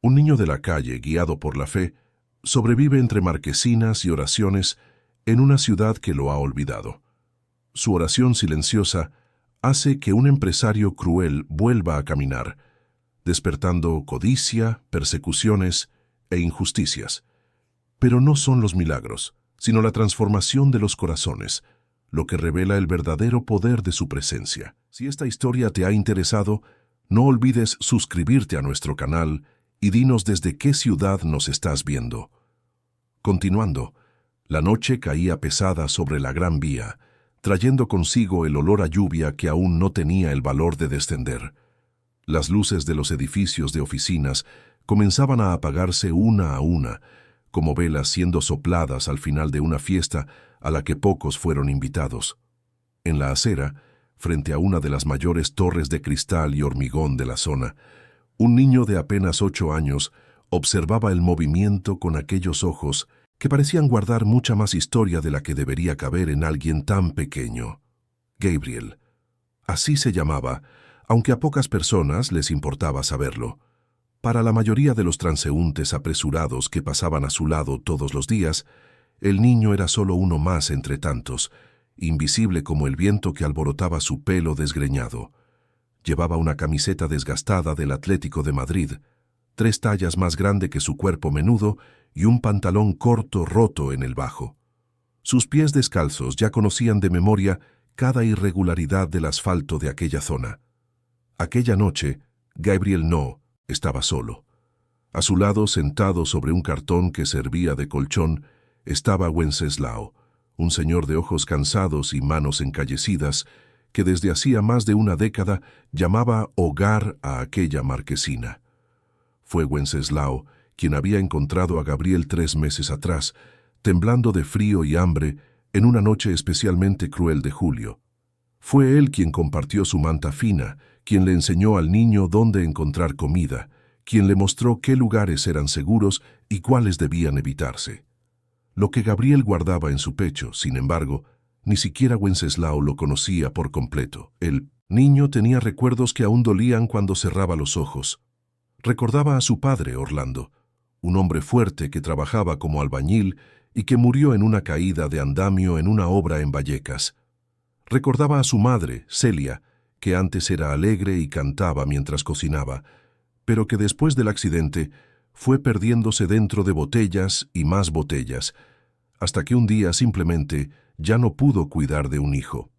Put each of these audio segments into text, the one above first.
Un niño de la calle, guiado por la fe, sobrevive entre marquesinas y oraciones en una ciudad que lo ha olvidado. Su oración silenciosa hace que un empresario cruel vuelva a caminar, despertando codicia, persecuciones e injusticias. Pero no son los milagros, sino la transformación de los corazones, lo que revela el verdadero poder de su presencia. Si esta historia te ha interesado, no olvides suscribirte a nuestro canal y dinos desde qué ciudad nos estás viendo. Continuando, la noche caía pesada sobre la Gran Vía, trayendo consigo el olor a lluvia que aún no tenía el valor de descender. Las luces de los edificios de oficinas comenzaban a apagarse una a una, como velas siendo sopladas al final de una fiesta a la que pocos fueron invitados. En la acera, frente a una de las mayores torres de cristal y hormigón de la zona, un niño de apenas 8 años observaba el movimiento con aquellos ojos que parecían guardar mucha más historia de la que debería caber en alguien tan pequeño. Gabriel. Así se llamaba, aunque a pocas personas les importaba saberlo. Para la mayoría de los transeúntes apresurados que pasaban a su lado todos los días, el niño era solo uno más entre tantos, invisible como el viento que alborotaba su pelo desgreñado. Llevaba una camiseta desgastada del Atlético de Madrid, 3 tallas más grande que su cuerpo menudo y un pantalón corto roto en el bajo. Sus pies descalzos ya conocían de memoria cada irregularidad del asfalto de aquella zona. Aquella noche, Gabriel no estaba solo. A su lado, sentado sobre un cartón que servía de colchón, estaba Wenceslao, un señor de ojos cansados y manos encallecidas, que desde hacía más de una década llamaba hogar a aquella marquesina. Fue Wenceslao quien había encontrado a Gabriel 3 meses atrás, temblando de frío y hambre en una noche especialmente cruel de julio. Fue él quien compartió su manta fina, quien le enseñó al niño dónde encontrar comida, quien le mostró qué lugares eran seguros y cuáles debían evitarse. Lo que Gabriel guardaba en su pecho, sin embargo, ni siquiera Wenceslao lo conocía por completo. El niño tenía recuerdos que aún dolían cuando cerraba los ojos. Recordaba a su padre, Orlando, un hombre fuerte que trabajaba como albañil y que murió en una caída de andamio en una obra en Vallecas. Recordaba a su madre, Celia, que antes era alegre y cantaba mientras cocinaba, pero que después del accidente fue perdiéndose dentro de botellas y más botellas, hasta que un día simplemente ya no pudo cuidar de un hijo.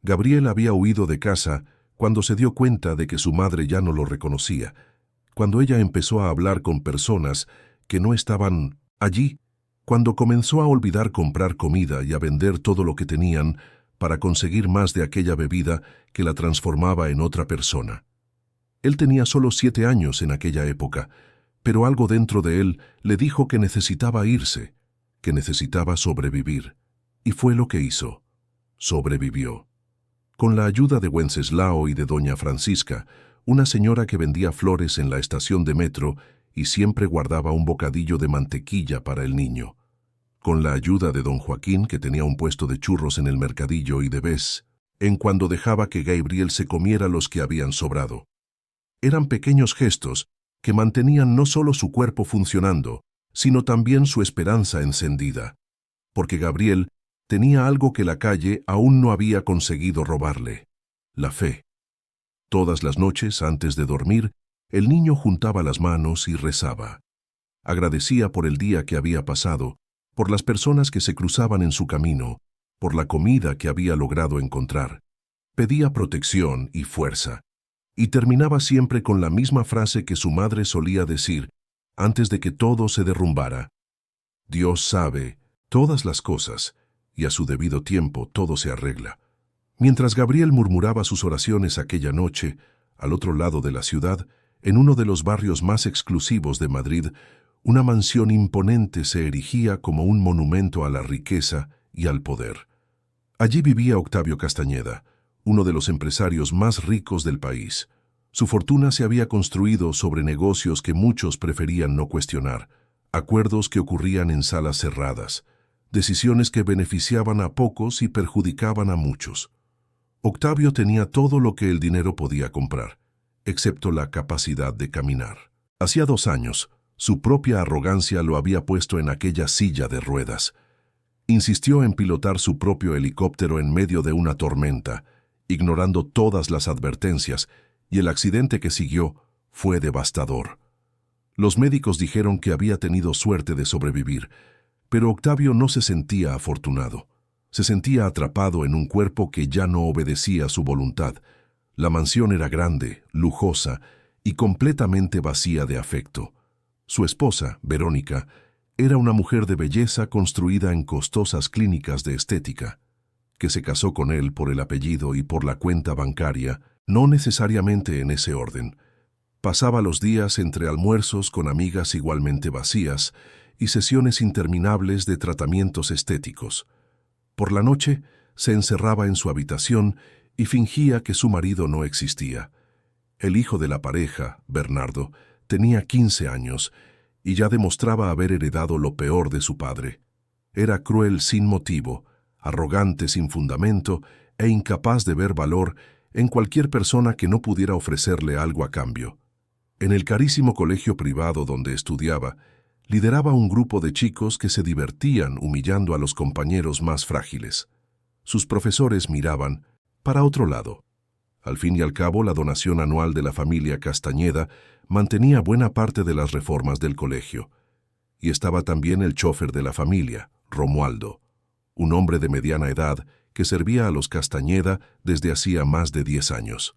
Gabriel había huido de casa cuando se dio cuenta de que su madre ya no lo reconocía, cuando ella empezó a hablar con personas que no estaban allí, cuando comenzó a olvidar comprar comida y a vender todo lo que tenían para conseguir más de aquella bebida que la transformaba en otra persona. Él tenía solo 7 años en aquella época, pero algo dentro de él le dijo que necesitaba irse, que necesitaba sobrevivir. Y fue lo que hizo. Sobrevivió. Con la ayuda de Wenceslao y de doña Francisca, una señora que vendía flores en la estación de metro y siempre guardaba un bocadillo de mantequilla para el niño. Con la ayuda de don Joaquín, que tenía un puesto de churros en el mercadillo y de vez en cuando dejaba que Gabriel se comiera los que habían sobrado. Eran pequeños gestos que mantenían no solo su cuerpo funcionando, sino también su esperanza encendida, porque Gabriel tenía algo que la calle aún no había conseguido robarle: la fe. Todas las noches, antes de dormir, el niño juntaba las manos y rezaba. Agradecía por el día que había pasado, por las personas que se cruzaban en su camino, por la comida que había logrado encontrar. Pedía protección y fuerza, y terminaba siempre con la misma frase que su madre solía decir antes de que todo se derrumbara: Dios sabe todas las cosas, y a su debido tiempo todo se arregla. Mientras Gabriel murmuraba sus oraciones aquella noche, al otro lado de la ciudad, en uno de los barrios más exclusivos de Madrid, una mansión imponente se erigía como un monumento a la riqueza y al poder. Allí vivía Octavio Castañeda, uno de los empresarios más ricos del país. Su fortuna se había construido sobre negocios que muchos preferían no cuestionar, acuerdos que ocurrían en salas cerradas, decisiones que beneficiaban a pocos y perjudicaban a muchos. Octavio tenía todo lo que el dinero podía comprar, excepto la capacidad de caminar. Hacía 2 años, su propia arrogancia lo había puesto en aquella silla de ruedas. Insistió en pilotar su propio helicóptero en medio de una tormenta, ignorando todas las advertencias, y el accidente que siguió fue devastador. Los médicos dijeron que había tenido suerte de sobrevivir, pero Octavio no se sentía afortunado. Se sentía atrapado en un cuerpo que ya no obedecía a su voluntad. La mansión era grande, lujosa y completamente vacía de afecto. Su esposa, Verónica, era una mujer de belleza construida en costosas clínicas de estética, que se casó con él por el apellido y por la cuenta bancaria, no necesariamente en ese orden. Pasaba los días entre almuerzos con amigas igualmente vacías y sesiones interminables de tratamientos estéticos. Por la noche se encerraba en su habitación y fingía que su marido no existía. El hijo de la pareja, Bernardo, tenía 15 años y ya demostraba haber heredado lo peor de su padre. Era cruel sin motivo, arrogante sin fundamento e incapaz de ver valor en cualquier persona que no pudiera ofrecerle algo a cambio. En el carísimo colegio privado donde estudiaba, lideraba un grupo de chicos que se divertían humillando a los compañeros más frágiles. Sus profesores miraban para otro lado. Al fin y al cabo, la donación anual de la familia Castañeda mantenía buena parte de las reformas del colegio. Y estaba también el chofer de la familia, Romualdo, un hombre de mediana edad que servía a los Castañeda desde hacía más de 10 años.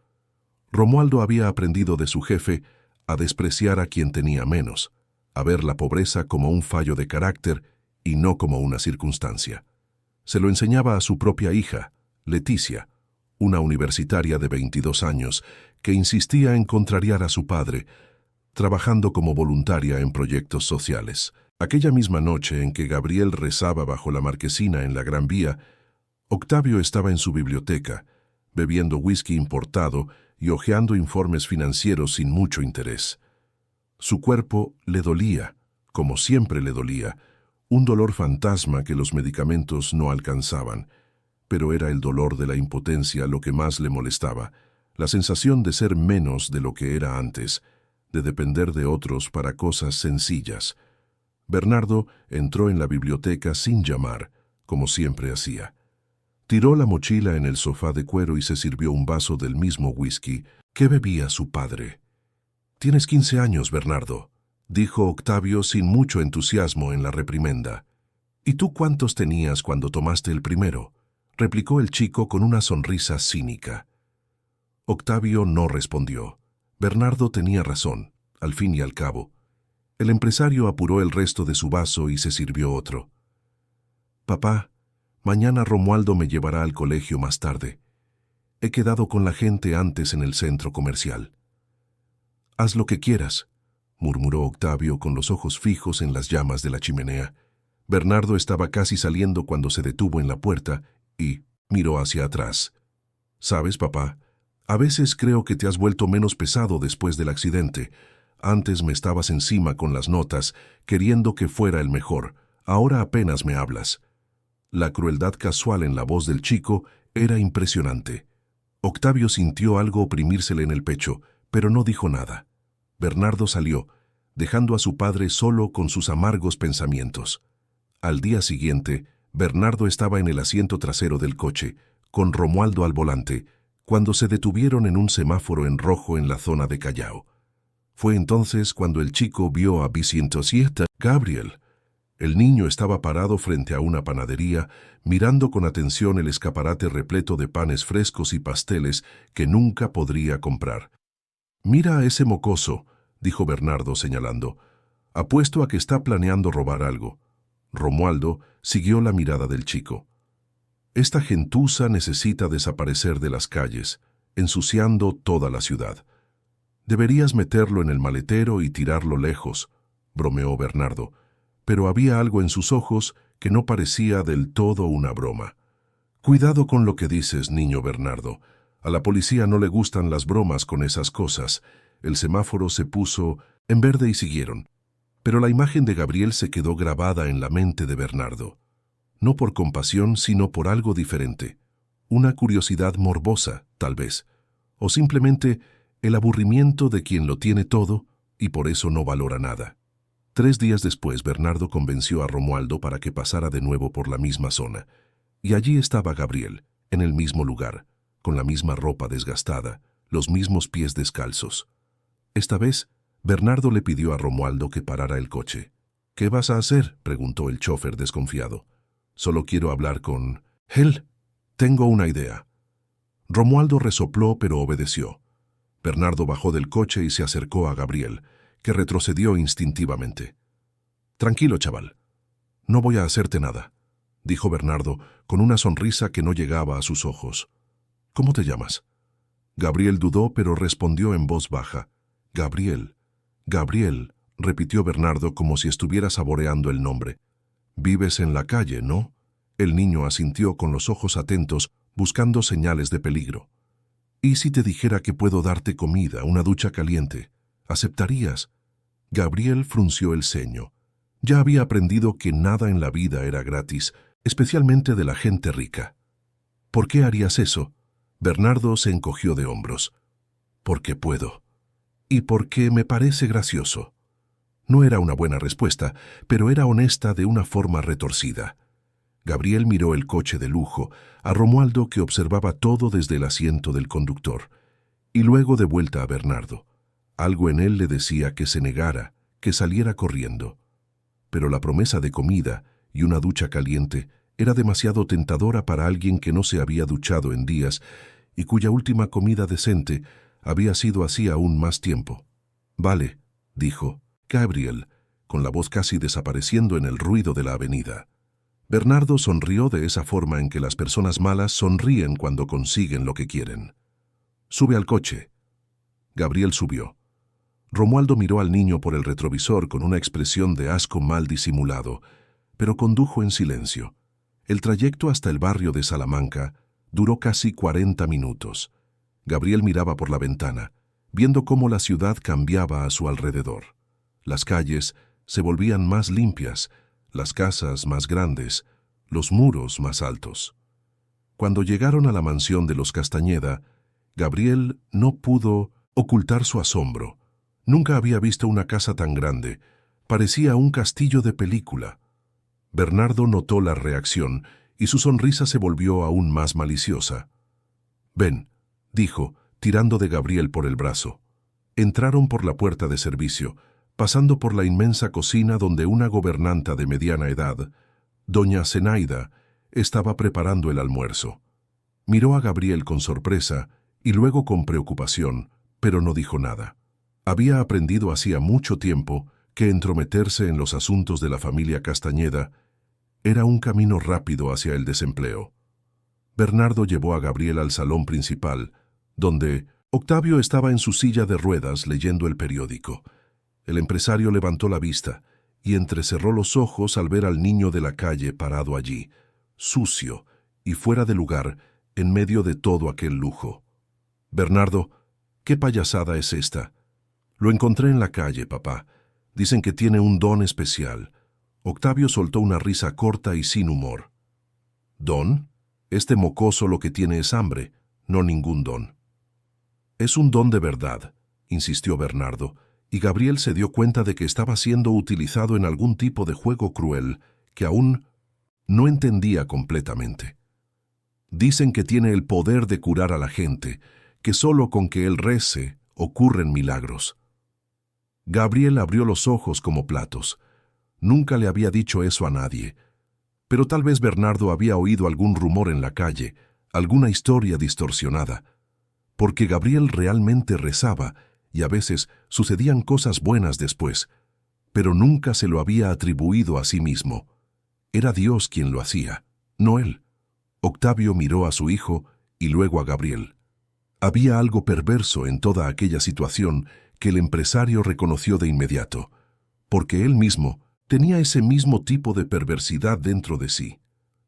Romualdo había aprendido de su jefe a despreciar a quien tenía menos, a ver la pobreza como un fallo de carácter y no como una circunstancia. Se lo enseñaba a su propia hija, Leticia, una universitaria de 22 años, que insistía en contrariar a su padre, trabajando como voluntaria en proyectos sociales. Aquella misma noche en que Gabriel rezaba bajo la marquesina en la Gran Vía, Octavio estaba en su biblioteca, bebiendo whisky importado y hojeando informes financieros sin mucho interés. Su cuerpo le dolía, como siempre le dolía, un dolor fantasma que los medicamentos no alcanzaban, pero era el dolor de la impotencia lo que más le molestaba, la sensación de ser menos de lo que era antes, de depender de otros para cosas sencillas. Bernardo entró en la biblioteca sin llamar, como siempre hacía. Tiró la mochila en el sofá de cuero y se sirvió un vaso del mismo whisky que bebía su padre. «Tienes 15 años, Bernardo», dijo Octavio sin mucho entusiasmo en la reprimenda. «¿Y tú cuántos tenías cuando tomaste el primero?», replicó el chico con una sonrisa cínica. Octavio no respondió. Bernardo tenía razón, al fin y al cabo. El empresario apuró el resto de su vaso y se sirvió otro. «Papá, mañana Romualdo me llevará al colegio más tarde. He quedado con la gente antes en el centro comercial». «Haz lo que quieras», murmuró Octavio con los ojos fijos en las llamas de la chimenea. Bernardo estaba casi saliendo cuando se detuvo en la puerta y miró hacia atrás. «¿Sabes, papá? A veces creo que te has vuelto menos pesado después del accidente. Antes me estabas encima con las notas, queriendo que fuera el mejor. Ahora apenas me hablas». La crueldad casual en la voz del chico era impresionante. Octavio sintió algo oprimírsele en el pecho, pero no dijo nada. Bernardo salió, dejando a su padre solo con sus amargos pensamientos. Al día siguiente, Bernardo estaba en el asiento trasero del coche, con Romualdo al volante, cuando se detuvieron en un semáforo en rojo en la zona de Callao. Fue entonces cuando el chico vio a Vicentosieta Gabriel. El niño estaba parado frente a una panadería, mirando con atención el escaparate repleto de panes frescos y pasteles que nunca podría comprar. «Mira a ese mocoso», dijo Bernardo señalando. «Apuesto a que está planeando robar algo». Romualdo siguió la mirada del chico. «Esta gentuza necesita desaparecer de las calles, ensuciando toda la ciudad. Deberías meterlo en el maletero y tirarlo lejos», bromeó Bernardo, pero había algo en sus ojos que no parecía del todo una broma. «Cuidado con lo que dices, niño Bernardo. A la policía no le gustan las bromas con esas cosas». El semáforo se puso en verde y siguieron. Pero la imagen de Gabriel se quedó grabada en la mente de Bernardo. No por compasión, sino por algo diferente. Una curiosidad morbosa, tal vez. O simplemente el aburrimiento de quien lo tiene todo y por eso no valora nada. 3 días después, Bernardo convenció a Romualdo para que pasara de nuevo por la misma zona. Y allí estaba Gabriel, en el mismo lugar, con la misma ropa desgastada, los mismos pies descalzos. Esta vez, Bernardo le pidió a Romualdo que parara el coche. «¿Qué vas a hacer?», preguntó el chofer desconfiado. «Solo quiero hablar con él. Tengo una idea». Romualdo resopló, pero obedeció. Bernardo bajó del coche y se acercó a Gabriel, que retrocedió instintivamente. «Tranquilo, chaval. No voy a hacerte nada», dijo Bernardo con una sonrisa que no llegaba a sus ojos. «¿Cómo te llamas?». Gabriel dudó, pero respondió en voz baja. «Gabriel. Gabriel», repitió Bernardo como si estuviera saboreando el nombre. «Vives en la calle, ¿no?». El niño asintió con los ojos atentos, buscando señales de peligro. «¿Y si te dijera que puedo darte comida, una ducha caliente? ¿Aceptarías?». Gabriel frunció el ceño. Ya había aprendido que nada en la vida era gratis, especialmente de la gente rica. «¿Por qué harías eso?». Bernardo se encogió de hombros. «Porque puedo. Y porque me parece gracioso». No era una buena respuesta, pero era honesta de una forma retorcida. Gabriel miró el coche de lujo, a Romualdo, que observaba todo desde el asiento del conductor, y luego de vuelta a Bernardo. Algo en él le decía que se negara, que saliera corriendo. Pero la promesa de comida y una ducha caliente era demasiado tentadora para alguien que no se había duchado en días y cuya última comida decente había sido hacía aún más tiempo. «Vale», dijo Gabriel, con la voz casi desapareciendo en el ruido de la avenida. Bernardo sonrió de esa forma en que las personas malas sonríen cuando consiguen lo que quieren. «Sube al coche». Gabriel subió. Romualdo miró al niño por el retrovisor con una expresión de asco mal disimulado, pero condujo en silencio. El trayecto hasta el barrio de Salamanca duró casi 40 minutos. Gabriel miraba por la ventana, viendo cómo la ciudad cambiaba a su alrededor. Las calles se volvían más limpias, las casas más grandes, los muros más altos. Cuando llegaron a la mansión de los Castañeda, Gabriel no pudo ocultar su asombro. Nunca había visto una casa tan grande. Parecía un castillo de película. Bernardo notó la reacción y su sonrisa se volvió aún más maliciosa. «Ven», dijo, tirando de Gabriel por el brazo. Entraron por la puerta de servicio, pasando por la inmensa cocina donde una gobernanta de mediana edad, doña Zenaida, estaba preparando el almuerzo. Miró a Gabriel con sorpresa y luego con preocupación, pero no dijo nada. Había aprendido hacía mucho tiempo que entrometerse en los asuntos de la familia Castañeda era un camino rápido hacia el desempleo. Bernardo llevó a Gabriel al salón principal, donde Octavio estaba en su silla de ruedas leyendo el periódico. El empresario levantó la vista y entrecerró los ojos al ver al niño de la calle parado allí, sucio y fuera de lugar en medio de todo aquel lujo. «Bernardo, ¿qué payasada es esta?». «Lo encontré en la calle, papá. Dicen que tiene un don especial». Octavio soltó una risa corta y sin humor. «¿Don? Este mocoso lo que tiene es hambre, no ningún don». «Es un don de verdad», insistió Bernardo, y Gabriel se dio cuenta de que estaba siendo utilizado en algún tipo de juego cruel que aún no entendía completamente. «Dicen que tiene el poder de curar a la gente, que solo con que él rece ocurren milagros». Gabriel abrió los ojos como platos. Nunca le había dicho eso a nadie, pero tal vez Bernardo había oído algún rumor en la calle, alguna historia distorsionada, porque Gabriel realmente rezaba y a veces sucedían cosas buenas después, pero nunca se lo había atribuido a sí mismo. Era Dios quien lo hacía, no él. Octavio miró a su hijo y luego a Gabriel. Había algo perverso en toda aquella situación que el empresario reconoció de inmediato, porque él mismo tenía ese mismo tipo de perversidad dentro de sí.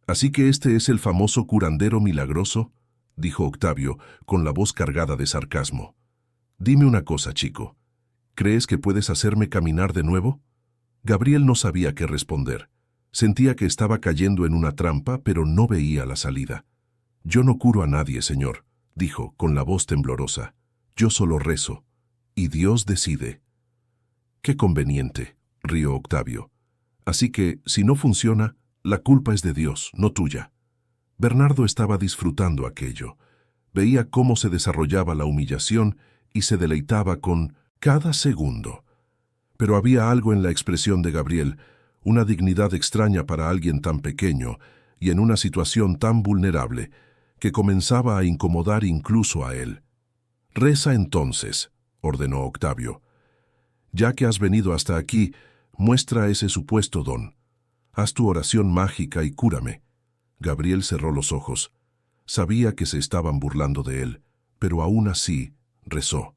«¿Así que este es el famoso curandero milagroso?», dijo Octavio con la voz cargada de sarcasmo. «Dime una cosa, chico. ¿Crees que puedes hacerme caminar de nuevo?». Gabriel no sabía qué responder. Sentía que estaba cayendo en una trampa, pero no veía la salida. «Yo no curo a nadie, señor», dijo con la voz temblorosa. «Yo solo rezo, y Dios decide». Qué conveniente, rió Octavio. Así que, si no funciona, la culpa es de Dios, no tuya. Bernardo estaba disfrutando aquello. Veía cómo se desarrollaba la humillación y se deleitaba con cada segundo. Pero había algo en la expresión de Gabriel, una dignidad extraña para alguien tan pequeño y en una situación tan vulnerable, que comenzaba a incomodar incluso a él. «Reza entonces», ordenó Octavio. «Ya que has venido hasta aquí, muestra ese supuesto don. Haz tu oración mágica y cúrame». Gabriel cerró los ojos. Sabía que se estaban burlando de él, pero aún así rezó.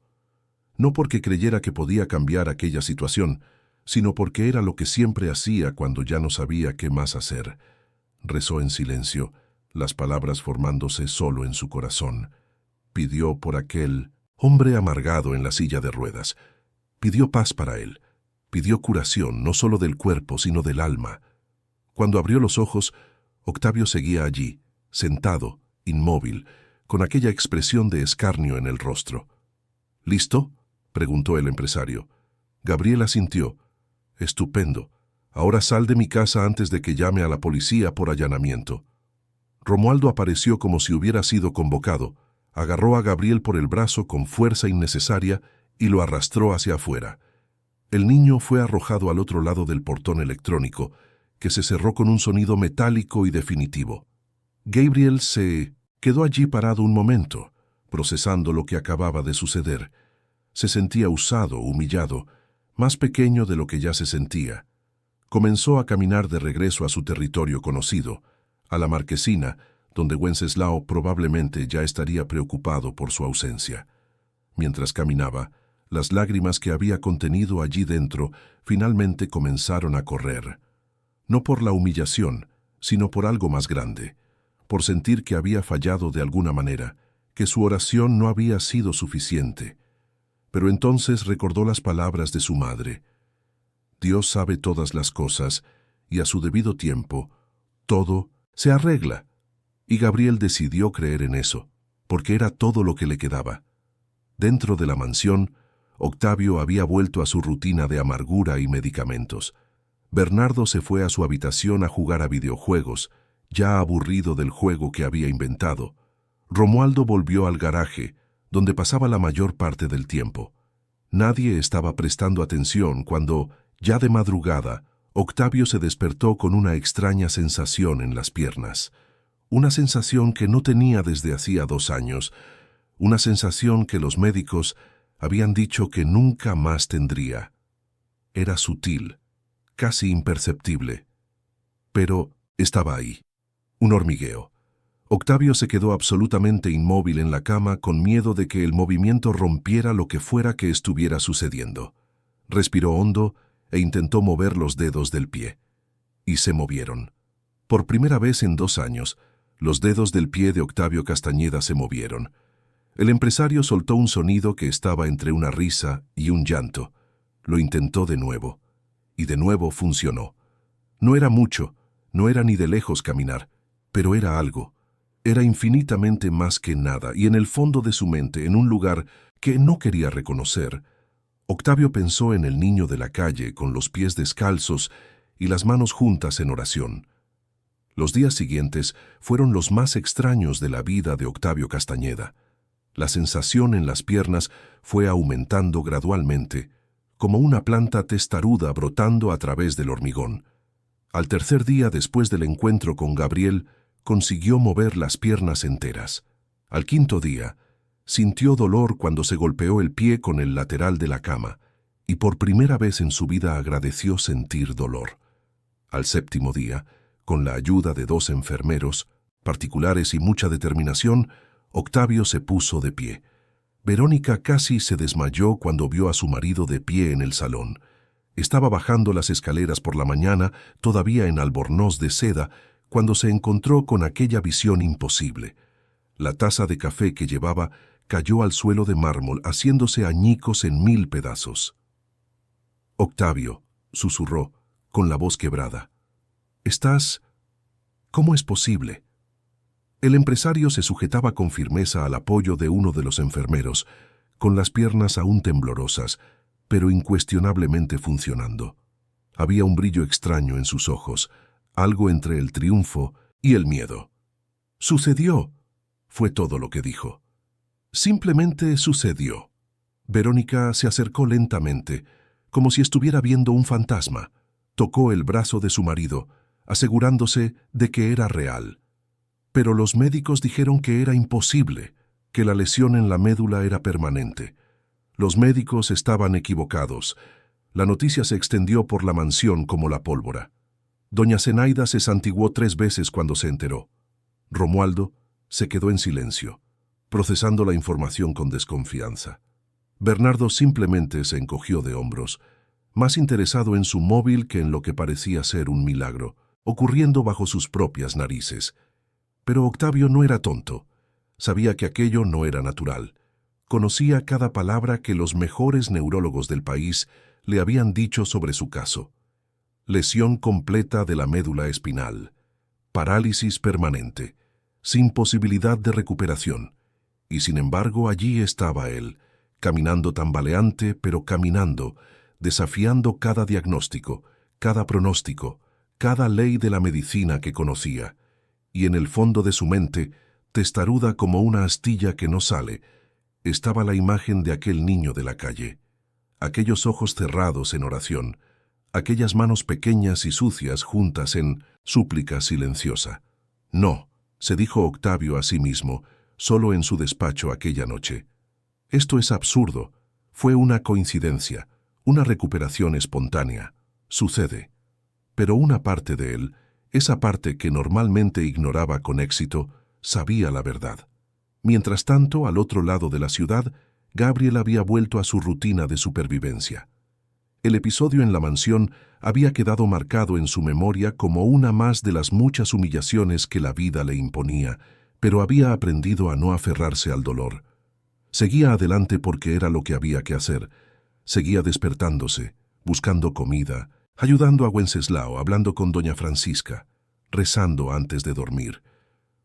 No porque creyera que podía cambiar aquella situación, sino porque era lo que siempre hacía cuando ya no sabía qué más hacer. Rezó en silencio, las palabras formándose solo en su corazón. Pidió por aquel hombre amargado en la silla de ruedas. Pidió paz para él. Pidió curación, no solo del cuerpo, sino del alma. Cuando abrió los ojos, Octavio seguía allí, sentado, inmóvil, con aquella expresión de escarnio en el rostro. «¿Listo?», preguntó el empresario. Gabriel asintió. «Estupendo. Ahora sal de mi casa antes de que llame a la policía por allanamiento». Romualdo apareció como si hubiera sido convocado, agarró a Gabriel por el brazo con fuerza innecesaria y lo arrastró hacia afuera. El niño fue arrojado al otro lado del portón electrónico, que se cerró con un sonido metálico y definitivo. Gabriel se quedó allí parado un momento, procesando lo que acababa de suceder. Se sentía usado, humillado, más pequeño de lo que ya se sentía. Comenzó a caminar de regreso a su territorio conocido, a la marquesina, donde Wenceslao probablemente ya estaría preocupado por su ausencia. Mientras caminaba, las lágrimas que había contenido allí dentro finalmente comenzaron a correr. No por la humillación, sino por algo más grande, por sentir que había fallado de alguna manera, que su oración no había sido suficiente. Pero entonces recordó las palabras de su madre. Dios sabe todas las cosas, y a su debido tiempo, todo se arregla. Y Gabriel decidió creer en eso, porque era todo lo que le quedaba. Dentro de la mansión, Octavio había vuelto a su rutina de amargura y medicamentos. Bernardo se fue a su habitación a jugar a videojuegos, ya aburrido del juego que había inventado. Romualdo volvió al garaje, donde pasaba la mayor parte del tiempo. Nadie estaba prestando atención cuando, ya de madrugada, Octavio se despertó con una extraña sensación en las piernas. Una sensación que no tenía desde hacía 2 años, una sensación que los médicos habían dicho que nunca más tendría. Era sutil, casi imperceptible, pero estaba ahí. Un hormigueo. Octavio se quedó absolutamente inmóvil en la cama con miedo de que el movimiento rompiera lo que fuera que estuviera sucediendo. Respiró hondo e intentó mover los dedos del pie. Y se movieron. Por primera vez en 2 años, los dedos del pie de Octavio Castañeda se movieron. El empresario soltó un sonido que estaba entre una risa y un llanto. Lo intentó de nuevo. Y de nuevo funcionó. No era mucho, no era ni de lejos caminar, pero era algo. Era infinitamente más que nada, y en el fondo de su mente, en un lugar que no quería reconocer, Octavio pensó en el niño de la calle con los pies descalzos y las manos juntas en oración. Los días siguientes fueron los más extraños de la vida de Octavio Castañeda. La sensación en las piernas fue aumentando gradualmente, como una planta testaruda brotando a través del hormigón. Al tercer día después del encuentro con Gabriel, consiguió mover las piernas enteras. Al quinto día, sintió dolor cuando se golpeó el pie con el lateral de la cama, y por primera vez en su vida agradeció sentir dolor. Al séptimo día, con la ayuda de 2 enfermeros, particulares y mucha determinación, Octavio se puso de pie. Verónica casi se desmayó cuando vio a su marido de pie en el salón. Estaba bajando las escaleras por la mañana, todavía en albornoz de seda, cuando se encontró con aquella visión imposible. La taza de café que llevaba cayó al suelo de mármol, haciéndose añicos en 1000 pedazos. «Octavio», susurró, con la voz quebrada. «¿Estás? ¿Cómo es posible?» El empresario se sujetaba con firmeza al apoyo de uno de los enfermeros, con las piernas aún temblorosas, pero incuestionablemente funcionando. Había un brillo extraño en sus ojos, algo entre el triunfo y el miedo. «Sucedió», fue todo lo que dijo. Simplemente sucedió. Verónica se acercó lentamente, como si estuviera viendo un fantasma. Tocó el brazo de su marido, asegurándose de que era real. Pero los médicos dijeron que era imposible, que la lesión en la médula era permanente. Los médicos estaban equivocados. La noticia se extendió por la mansión como la pólvora. Doña Zenaida se santiguó 3 veces cuando se enteró. Romualdo se quedó en silencio, procesando la información con desconfianza. Bernardo simplemente se encogió de hombros, más interesado en su móvil que en lo que parecía ser un milagro, ocurriendo bajo sus propias narices. Pero Octavio no era tonto. Sabía que aquello no era natural. Conocía cada palabra que los mejores neurólogos del país le habían dicho sobre su caso. Lesión completa de la médula espinal. Parálisis permanente, sin posibilidad de recuperación. Y sin embargo allí estaba él, caminando tambaleante, pero caminando, desafiando cada diagnóstico, cada pronóstico, cada ley de la medicina que conocía. Y en el fondo de su mente, testaruda como una astilla que no sale, estaba la imagen de aquel niño de la calle. Aquellos ojos cerrados en oración, aquellas manos pequeñas y sucias juntas en súplica silenciosa. No, se dijo Octavio a sí mismo, solo en su despacho aquella noche. Esto es absurdo. Fue una coincidencia, una recuperación espontánea. Sucede. Pero una parte de él, esa parte que normalmente ignoraba con éxito, sabía la verdad. Mientras tanto, al otro lado de la ciudad, Gabriel había vuelto a su rutina de supervivencia. El episodio en la mansión había quedado marcado en su memoria como una más de las muchas humillaciones que la vida le imponía, pero había aprendido a no aferrarse al dolor. Seguía adelante porque era lo que había que hacer. Seguía despertándose, buscando comida, ayudando a Wenceslao, hablando con doña Francisca, rezando antes de dormir.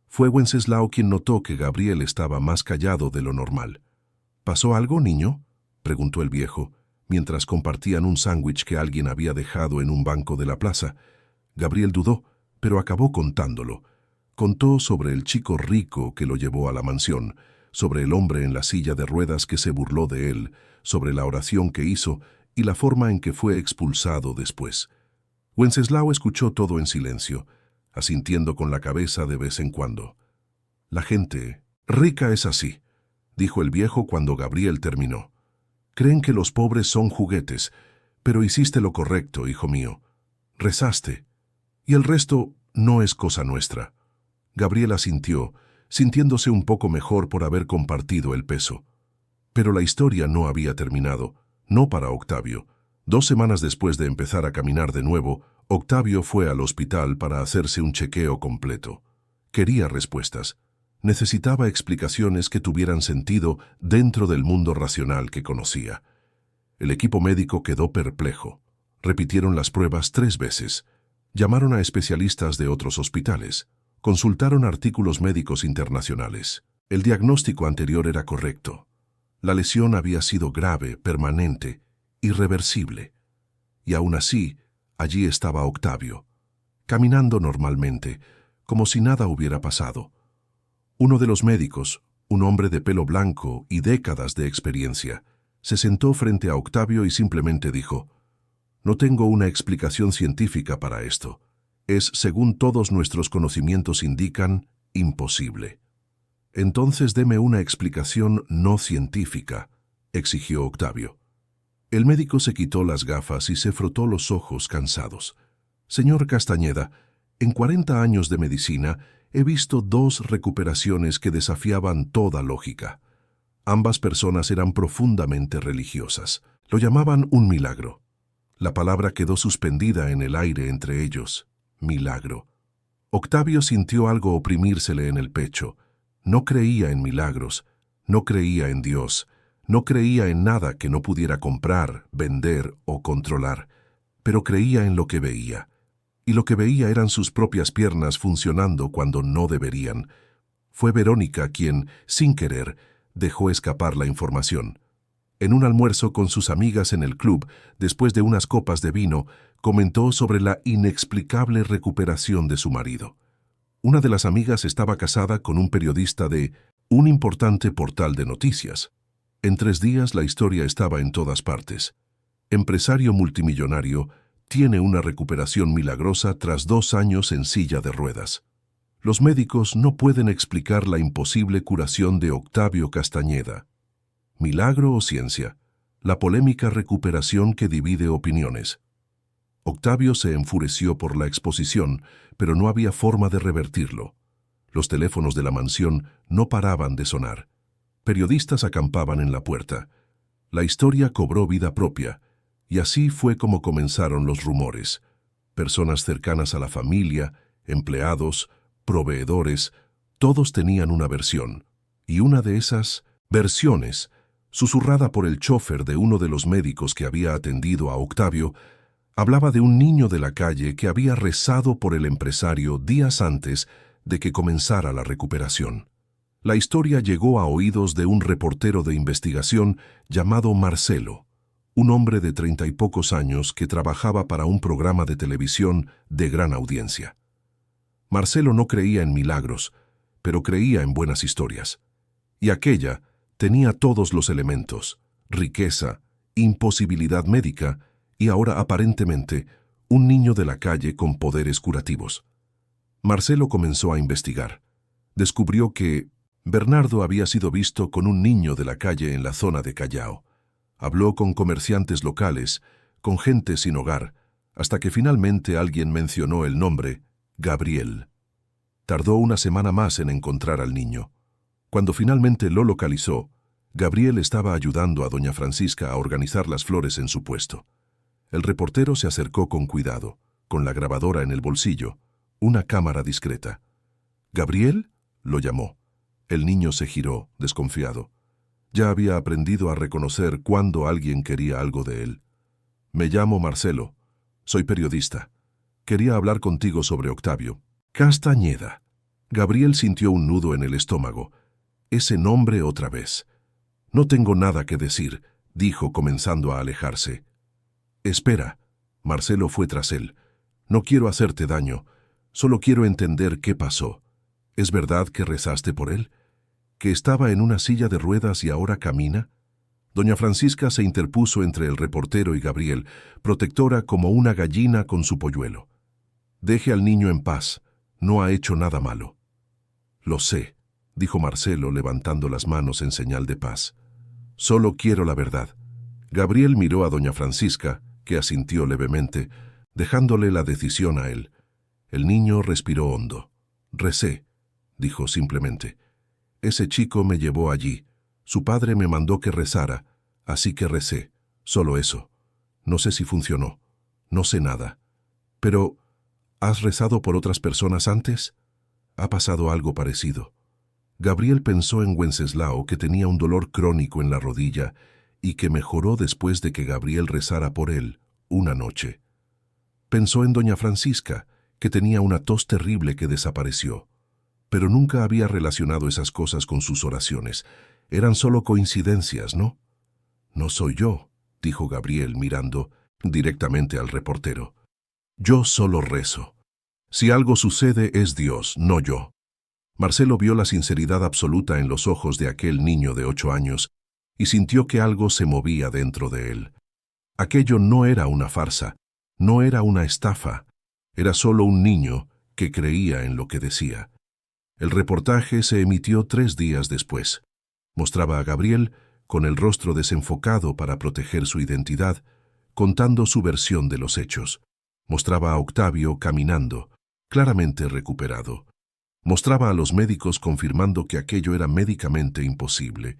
Fue Wenceslao quien notó que Gabriel estaba más callado de lo normal. «¿Pasó algo, niño?», preguntó el viejo, mientras compartían un sándwich que alguien había dejado en un banco de la plaza. Gabriel dudó, pero acabó contándolo. Contó sobre el chico rico que lo llevó a la mansión, sobre el hombre en la silla de ruedas que se burló de él, sobre la oración que hizo y la forma en que fue expulsado después. Wenceslao escuchó todo en silencio, asintiendo con la cabeza de vez en cuando. «La gente rica es así», dijo el viejo cuando Gabriel terminó. «Creen que los pobres son juguetes, pero hiciste lo correcto, hijo mío. Rezaste. Y el resto no es cosa nuestra». Gabriel asintió, sintiéndose un poco mejor por haber compartido el peso. Pero la historia no había terminado, no para Octavio. 2 semanas después de empezar a caminar de nuevo, Octavio fue al hospital para hacerse un chequeo completo. Quería respuestas. Necesitaba explicaciones que tuvieran sentido dentro del mundo racional que conocía. El equipo médico quedó perplejo. Repitieron las pruebas 3 veces. Llamaron a especialistas de otros hospitales. Consultaron artículos médicos internacionales. El diagnóstico anterior era correcto. La lesión había sido grave, permanente, irreversible. Y aún así, allí estaba Octavio, caminando normalmente, como si nada hubiera pasado. Uno de los médicos, un hombre de pelo blanco y décadas de experiencia, se sentó frente a Octavio y simplemente dijo: «No tengo una explicación científica para esto. Es, según todos nuestros conocimientos indican, imposible». «Entonces deme una explicación no científica», exigió Octavio. El médico se quitó las gafas y se frotó los ojos cansados. «Señor Castañeda, en 40 años de medicina he visto 2 recuperaciones que desafiaban toda lógica. Ambas personas eran profundamente religiosas. Lo llamaban un milagro. La palabra quedó suspendida en el aire entre ellos. Milagro». Octavio sintió algo oprimírsele en el pecho. No creía en milagros, no creía en Dios, no creía en nada que no pudiera comprar, vender o controlar, pero creía en lo que veía. Y lo que veía eran sus propias piernas funcionando cuando no deberían. Fue Verónica quien, sin querer, dejó escapar la información. En un almuerzo con sus amigas en el club, después de unas copas de vino, comentó sobre la inexplicable recuperación de su marido. Una de las amigas estaba casada con un periodista de un importante portal de noticias. En 3 días la historia estaba en todas partes. Empresario multimillonario tiene una recuperación milagrosa tras 2 años en silla de ruedas. Los médicos no pueden explicar la imposible curación de Octavio Castañeda. ¿Milagro o ciencia? La polémica recuperación que divide opiniones. Octavio se enfureció por la exposición, pero no había forma de revertirlo. Los teléfonos de la mansión no paraban de sonar. Periodistas acampaban en la puerta. La historia cobró vida propia, y así fue como comenzaron los rumores. Personas cercanas a la familia, empleados, proveedores, todos tenían una versión, y una de esas versiones, susurrada por el chofer de uno de los médicos que había atendido a Octavio, hablaba de un niño de la calle que había rezado por el empresario días antes de que comenzara la recuperación. La historia llegó a oídos de un reportero de investigación llamado Marcelo, un hombre de 30 y pocos años que trabajaba para un programa de televisión de gran audiencia. Marcelo no creía en milagros, pero creía en buenas historias. Y aquella tenía todos los elementos: riqueza, imposibilidad médica y ahora aparentemente un niño de la calle con poderes curativos. Marcelo comenzó a investigar. Descubrió que Bernardo había sido visto con un niño de la calle en la zona de Callao. Habló con comerciantes locales, con gente sin hogar, hasta que finalmente alguien mencionó el nombre Gabriel. Tardó una semana más en encontrar al niño. Cuando finalmente lo localizó, Gabriel estaba ayudando a doña Francisca a organizar las flores en su puesto. El reportero se acercó con cuidado, con la grabadora en el bolsillo, una cámara discreta. «¿Gabriel?», lo llamó. El niño se giró, desconfiado. Ya había aprendido a reconocer cuando alguien quería algo de él. «Me llamo Marcelo. Soy periodista. Quería hablar contigo sobre Octavio Castañeda». Gabriel sintió un nudo en el estómago. Ese nombre otra vez. «No tengo nada que decir», dijo comenzando a alejarse. «Espera». Marcelo fue tras él. «No quiero hacerte daño. Solo quiero entender qué pasó. ¿Es verdad que rezaste por él? ¿Que estaba en una silla de ruedas y ahora camina?». Doña Francisca se interpuso entre el reportero y Gabriel, protectora como una gallina con su polluelo. «Deje al niño en paz. No ha hecho nada malo». «Lo sé», dijo Marcelo levantando las manos en señal de paz. «Solo quiero la verdad». Gabriel miró a doña Francisca, que asintió levemente, dejándole la decisión a él. El niño respiró hondo. «Recé», dijo simplemente. «Ese chico me llevó allí. Su padre me mandó que rezara, así que recé. Solo eso. No sé si funcionó. No sé nada. Pero, ¿has rezado por otras personas antes?». «Ha pasado algo parecido». Gabriel pensó en Wenceslao, que tenía un dolor crónico en la rodilla y que mejoró después de que Gabriel rezara por él una noche. Pensó en doña Francisca, que tenía una tos terrible que desapareció. Pero nunca había relacionado esas cosas con sus oraciones. Eran solo coincidencias, ¿no? «No soy yo», dijo Gabriel mirando directamente al reportero. «Yo solo rezo. Si algo sucede es Dios, no yo». Marcelo vio la sinceridad absoluta en los ojos de aquel niño de 8 años y sintió que algo se movía dentro de él. Aquello no era una farsa, no era una estafa, era solo un niño que creía en lo que decía. El reportaje se emitió 3 días después. Mostraba a Gabriel, con el rostro desenfocado para proteger su identidad, contando su versión de los hechos. Mostraba a Octavio caminando, claramente recuperado. Mostraba a los médicos confirmando que aquello era médicamente imposible.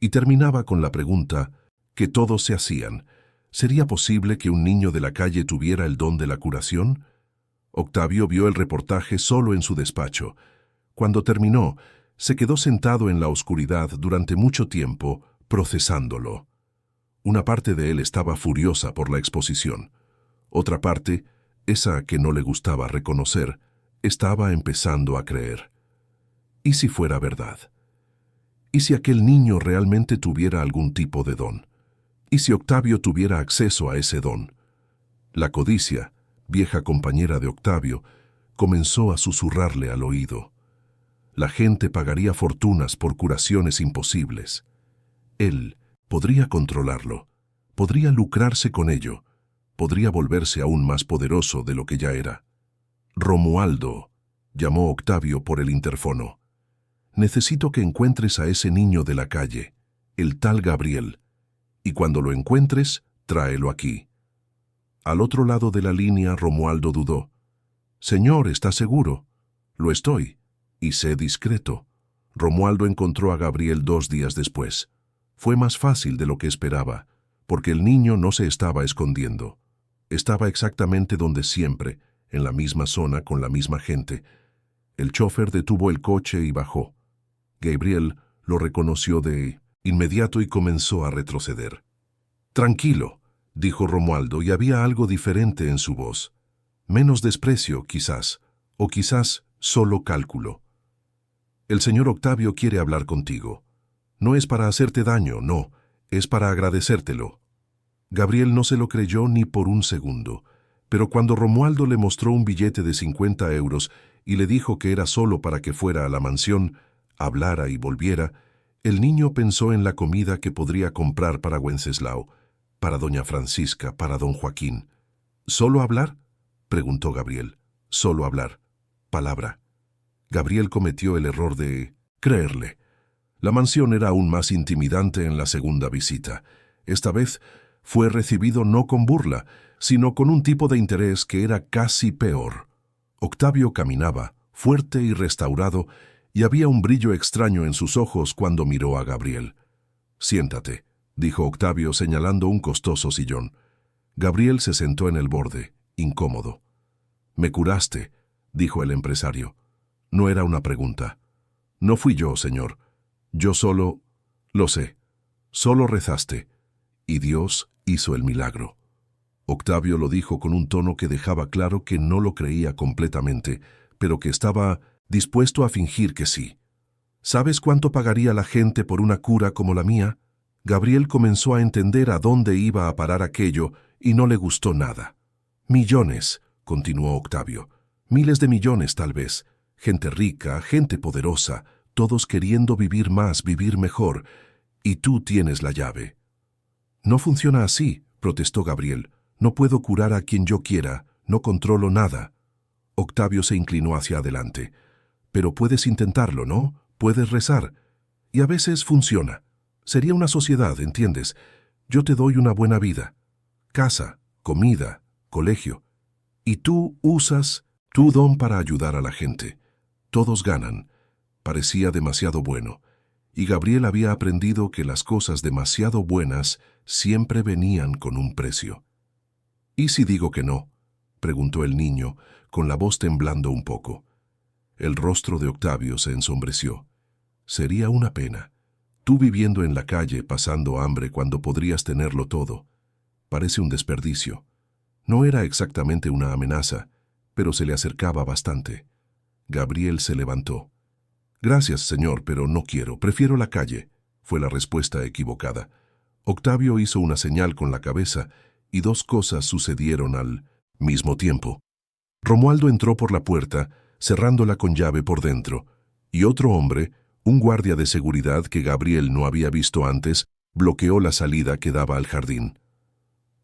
Y terminaba con la pregunta que todos se hacían: ¿sería posible que un niño de la calle tuviera el don de la curación? Octavio vio el reportaje solo en su despacho. Cuando terminó, se quedó sentado en la oscuridad durante mucho tiempo, procesándolo. Una parte de él estaba furiosa por la exposición. Otra parte, esa que no le gustaba reconocer, estaba empezando a creer. ¿Y si fuera verdad? ¿Y si aquel niño realmente tuviera algún tipo de don? ¿Y si Octavio tuviera acceso a ese don? La codicia, vieja compañera de Octavio, comenzó a susurrarle al oído. La gente pagaría fortunas por curaciones imposibles. Él podría controlarlo, podría lucrarse con ello, podría volverse aún más poderoso de lo que ya era. Romualdo, llamó Octavio por el interfono. Necesito que encuentres a ese niño de la calle, el tal Gabriel, y cuando lo encuentres, tráelo aquí. Al otro lado de la línea, Romualdo dudó. Señor, ¿está seguro? Lo estoy, y sé discreto. Romualdo encontró a Gabriel 2 días después. Fue más fácil de lo que esperaba, porque el niño no se estaba escondiendo. Estaba exactamente donde siempre, en la misma zona con la misma gente. El chofer detuvo el coche y bajó. Gabriel lo reconoció de inmediato y comenzó a retroceder. Tranquilo, dijo Romualdo, y había algo diferente en su voz. Menos desprecio, quizás, o quizás solo cálculo. El señor Octavio quiere hablar contigo. No es para hacerte daño, no, es para agradecértelo. Gabriel no se lo creyó ni por un segundo, pero cuando Romualdo le mostró un billete de 50 euros y le dijo que era solo para que fuera a la mansión, hablara y volviera, el niño pensó en la comida que podría comprar para Wenceslao, para doña Francisca, para don Joaquín. ¿Solo hablar?, preguntó Gabriel. Solo hablar. Palabra. Gabriel cometió el error de creerle. La mansión era aún más intimidante en la segunda visita. Esta vez fue recibido no con burla, sino con un tipo de interés que era casi peor. Octavio caminaba, fuerte y restaurado, y había un brillo extraño en sus ojos cuando miró a Gabriel. «Siéntate», dijo Octavio señalando un costoso sillón. Gabriel se sentó en el borde, incómodo. «Me curaste», dijo el empresario. No era una pregunta. «No fui yo, señor. Yo solo... Lo sé. Solo rezaste. Y Dios hizo el milagro». Octavio lo dijo con un tono que dejaba claro que no lo creía completamente, pero que estaba dispuesto a fingir que sí. ¿Sabes cuánto pagaría la gente por una cura como la mía? Gabriel comenzó a entender a dónde iba a parar aquello y no le gustó nada. «Millones», continuó Octavio. «Miles de millones, tal vez. Gente rica, gente poderosa, todos queriendo vivir más, vivir mejor. Y tú tienes la llave». «No funciona así», protestó Gabriel. «No puedo curar a quien yo quiera, no controlo nada». Octavio se inclinó hacia adelante. «Pero puedes intentarlo, ¿no? Puedes rezar. Y a veces funciona. Sería una sociedad, ¿entiendes? Yo te doy una buena vida. Casa, comida, colegio. Y tú usas tu don para ayudar a la gente. Todos ganan». Parecía demasiado bueno. Y Gabriel había aprendido que las cosas demasiado buenas siempre venían con un precio. «¿Y si digo que no?», preguntó el niño, con la voz temblando un poco. El rostro de Octavio se ensombreció. «Sería una pena. Tú viviendo en la calle, pasando hambre cuando podrías tenerlo todo. Parece un desperdicio». No era exactamente una amenaza, pero se le acercaba bastante. Gabriel se levantó. «Gracias, señor, pero no quiero. Prefiero la calle», fue la respuesta equivocada. Octavio hizo una señal con la cabeza y 2 cosas sucedieron al mismo tiempo. Romualdo entró por la puerta, cerrándola con llave por dentro, y otro hombre, un guardia de seguridad que Gabriel no había visto antes, bloqueó la salida que daba al jardín.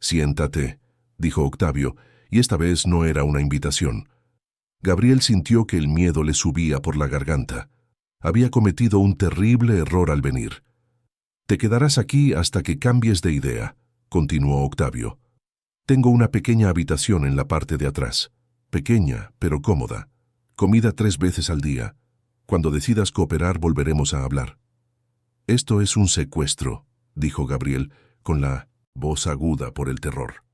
«Siéntate», dijo Octavio, y esta vez no era una invitación. Gabriel sintió que el miedo le subía por la garganta. Había cometido un terrible error al venir. «Te quedarás aquí hasta que cambies de idea», continuó Octavio. «Tengo una pequeña habitación en la parte de atrás. Pequeña, pero cómoda. Comida 3 veces al día. Cuando decidas cooperar volveremos a hablar». «Esto es un secuestro», dijo Gabriel, con la voz aguda por el terror.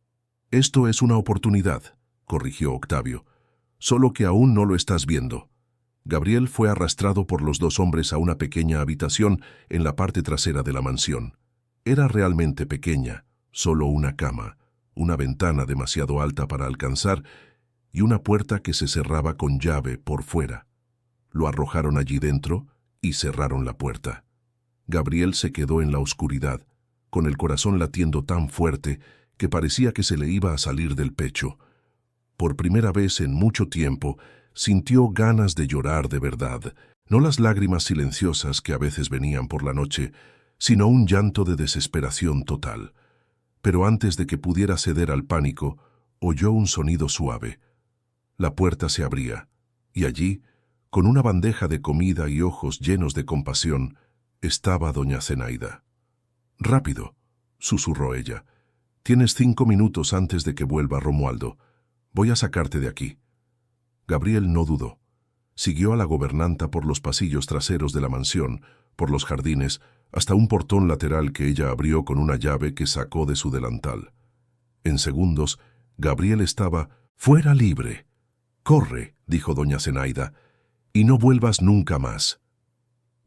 «Esto es una oportunidad», corrigió Octavio. «Solo que aún no lo estás viendo». Gabriel fue arrastrado por los 2 hombres a una pequeña habitación en la parte trasera de la mansión. Era realmente pequeña, solo una cama, una ventana demasiado alta para alcanzar y una puerta que se cerraba con llave por fuera. Lo arrojaron allí dentro y cerraron la puerta. Gabriel se quedó en la oscuridad, con el corazón latiendo tan fuerte que parecía que se le iba a salir del pecho. Por primera vez en mucho tiempo, sintió ganas de llorar de verdad, no las lágrimas silenciosas que a veces venían por la noche, sino un llanto de desesperación total. Pero antes de que pudiera ceder al pánico, oyó un sonido suave. La puerta se abría, y allí, con una bandeja de comida y ojos llenos de compasión, estaba doña Zenaida. «Rápido», susurró ella. «Tienes 5 minutos antes de que vuelva Romualdo. Voy a sacarte de aquí». Gabriel no dudó. Siguió a la gobernanta por los pasillos traseros de la mansión, por los jardines, hasta un portón lateral que ella abrió con una llave que sacó de su delantal. En segundos, Gabriel estaba fuera libre. «Corre», dijo doña Zenaida, «y no vuelvas nunca más».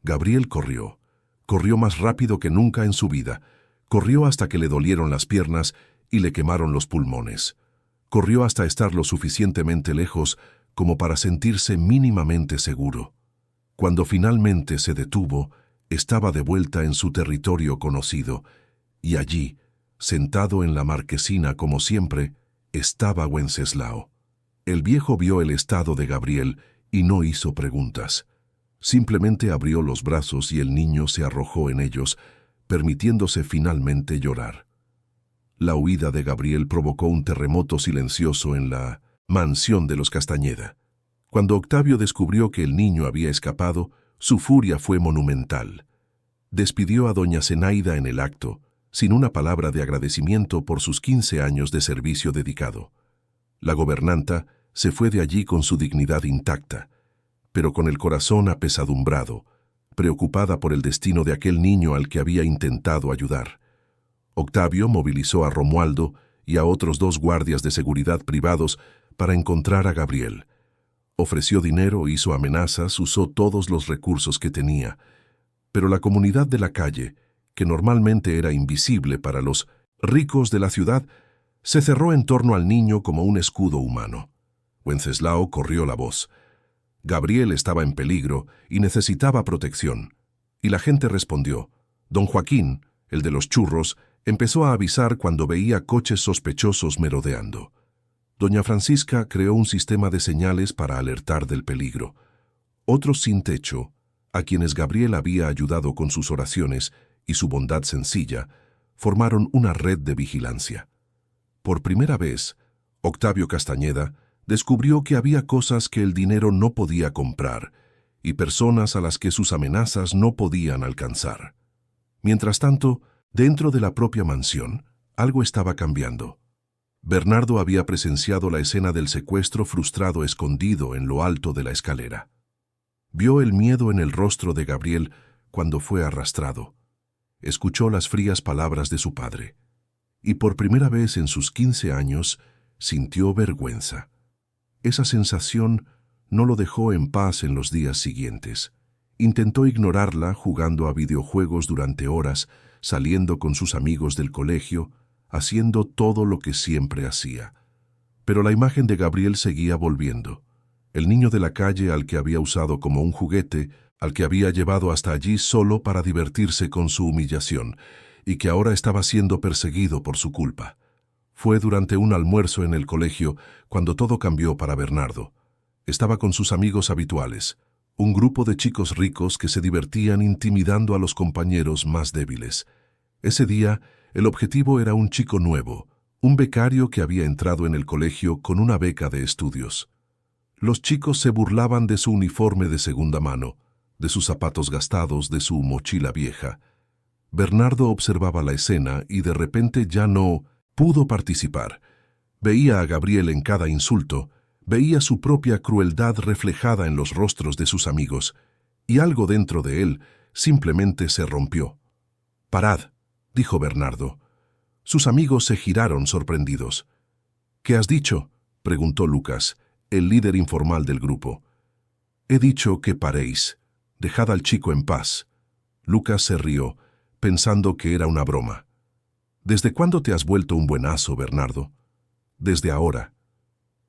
Gabriel corrió. Corrió más rápido que nunca en su vida. Corrió hasta que le dolieron las piernas y le quemaron los pulmones. Corrió hasta estar lo suficientemente lejos como para sentirse mínimamente seguro. Cuando finalmente se detuvo, estaba de vuelta en su territorio conocido, y allí, sentado en la marquesina como siempre, estaba Wenceslao. El viejo vio el estado de Gabriel y no hizo preguntas. Simplemente abrió los brazos y el niño se arrojó en ellos, permitiéndose finalmente llorar. La huida de Gabriel provocó un terremoto silencioso en la mansión de los Castañeda. Cuando Octavio descubrió que el niño había escapado, su furia fue monumental. Despidió a doña Zenaida en el acto, sin una palabra de agradecimiento por sus 15 años de servicio dedicado. La gobernanta se fue de allí con su dignidad intacta, pero con el corazón apesadumbrado, preocupada por el destino de aquel niño al que había intentado ayudar. Octavio movilizó a Romualdo y a otros 2 guardias de seguridad privados para encontrar a Gabriel. Ofreció dinero, hizo amenazas, usó todos los recursos que tenía, pero la comunidad de la calle, que normalmente era invisible para los ricos de la ciudad, se cerró en torno al niño como un escudo humano. Wenceslao corrió la voz. Gabriel estaba en peligro y necesitaba protección. Y la gente respondió. Don Joaquín, el de los churros, empezó a avisar cuando veía coches sospechosos merodeando. Doña Francisca creó un sistema de señales para alertar del peligro. Otros sin techo, a quienes Gabriel había ayudado con sus oraciones y su bondad sencilla, formaron una red de vigilancia. Por primera vez, Octavio Castañeda descubrió que había cosas que el dinero no podía comprar y personas a las que sus amenazas no podían alcanzar. Mientras tanto, dentro de la propia mansión, algo estaba cambiando. Bernardo había presenciado la escena del secuestro frustrado escondido en lo alto de la escalera. Vio el miedo en el rostro de Gabriel cuando fue arrastrado. Escuchó las frías palabras de su padre. Y por primera vez en sus 15 años, sintió vergüenza. Esa sensación no lo dejó en paz en los días siguientes. Intentó ignorarla jugando a videojuegos durante horas, saliendo con sus amigos del colegio, haciendo todo lo que siempre hacía. Pero la imagen de Gabriel seguía volviendo. El niño de la calle al que había usado como un juguete, al que había llevado hasta allí solo para divertirse con su humillación, y que ahora estaba siendo perseguido por su culpa. Fue durante un almuerzo en el colegio cuando todo cambió para Bernardo. Estaba con sus amigos habituales, un grupo de chicos ricos que se divertían intimidando a los compañeros más débiles. Ese día, el objetivo era un chico nuevo, un becario que había entrado en el colegio con una beca de estudios. Los chicos se burlaban de su uniforme de segunda mano, de sus zapatos gastados, de su mochila vieja. Bernardo observaba la escena y de repente ya no pudo participar. Veía a Gabriel en cada insulto, veía su propia crueldad reflejada en los rostros de sus amigos, y algo dentro de él simplemente se rompió. «Parad», dijo Bernardo. Sus amigos se giraron sorprendidos. «¿Qué has dicho?», preguntó Lucas, el líder informal del grupo. «He dicho que paréis. Dejad al chico en paz». Lucas se rió, pensando que era una broma. «¿Desde cuándo te has vuelto un buenazo, Bernardo?» «Desde ahora».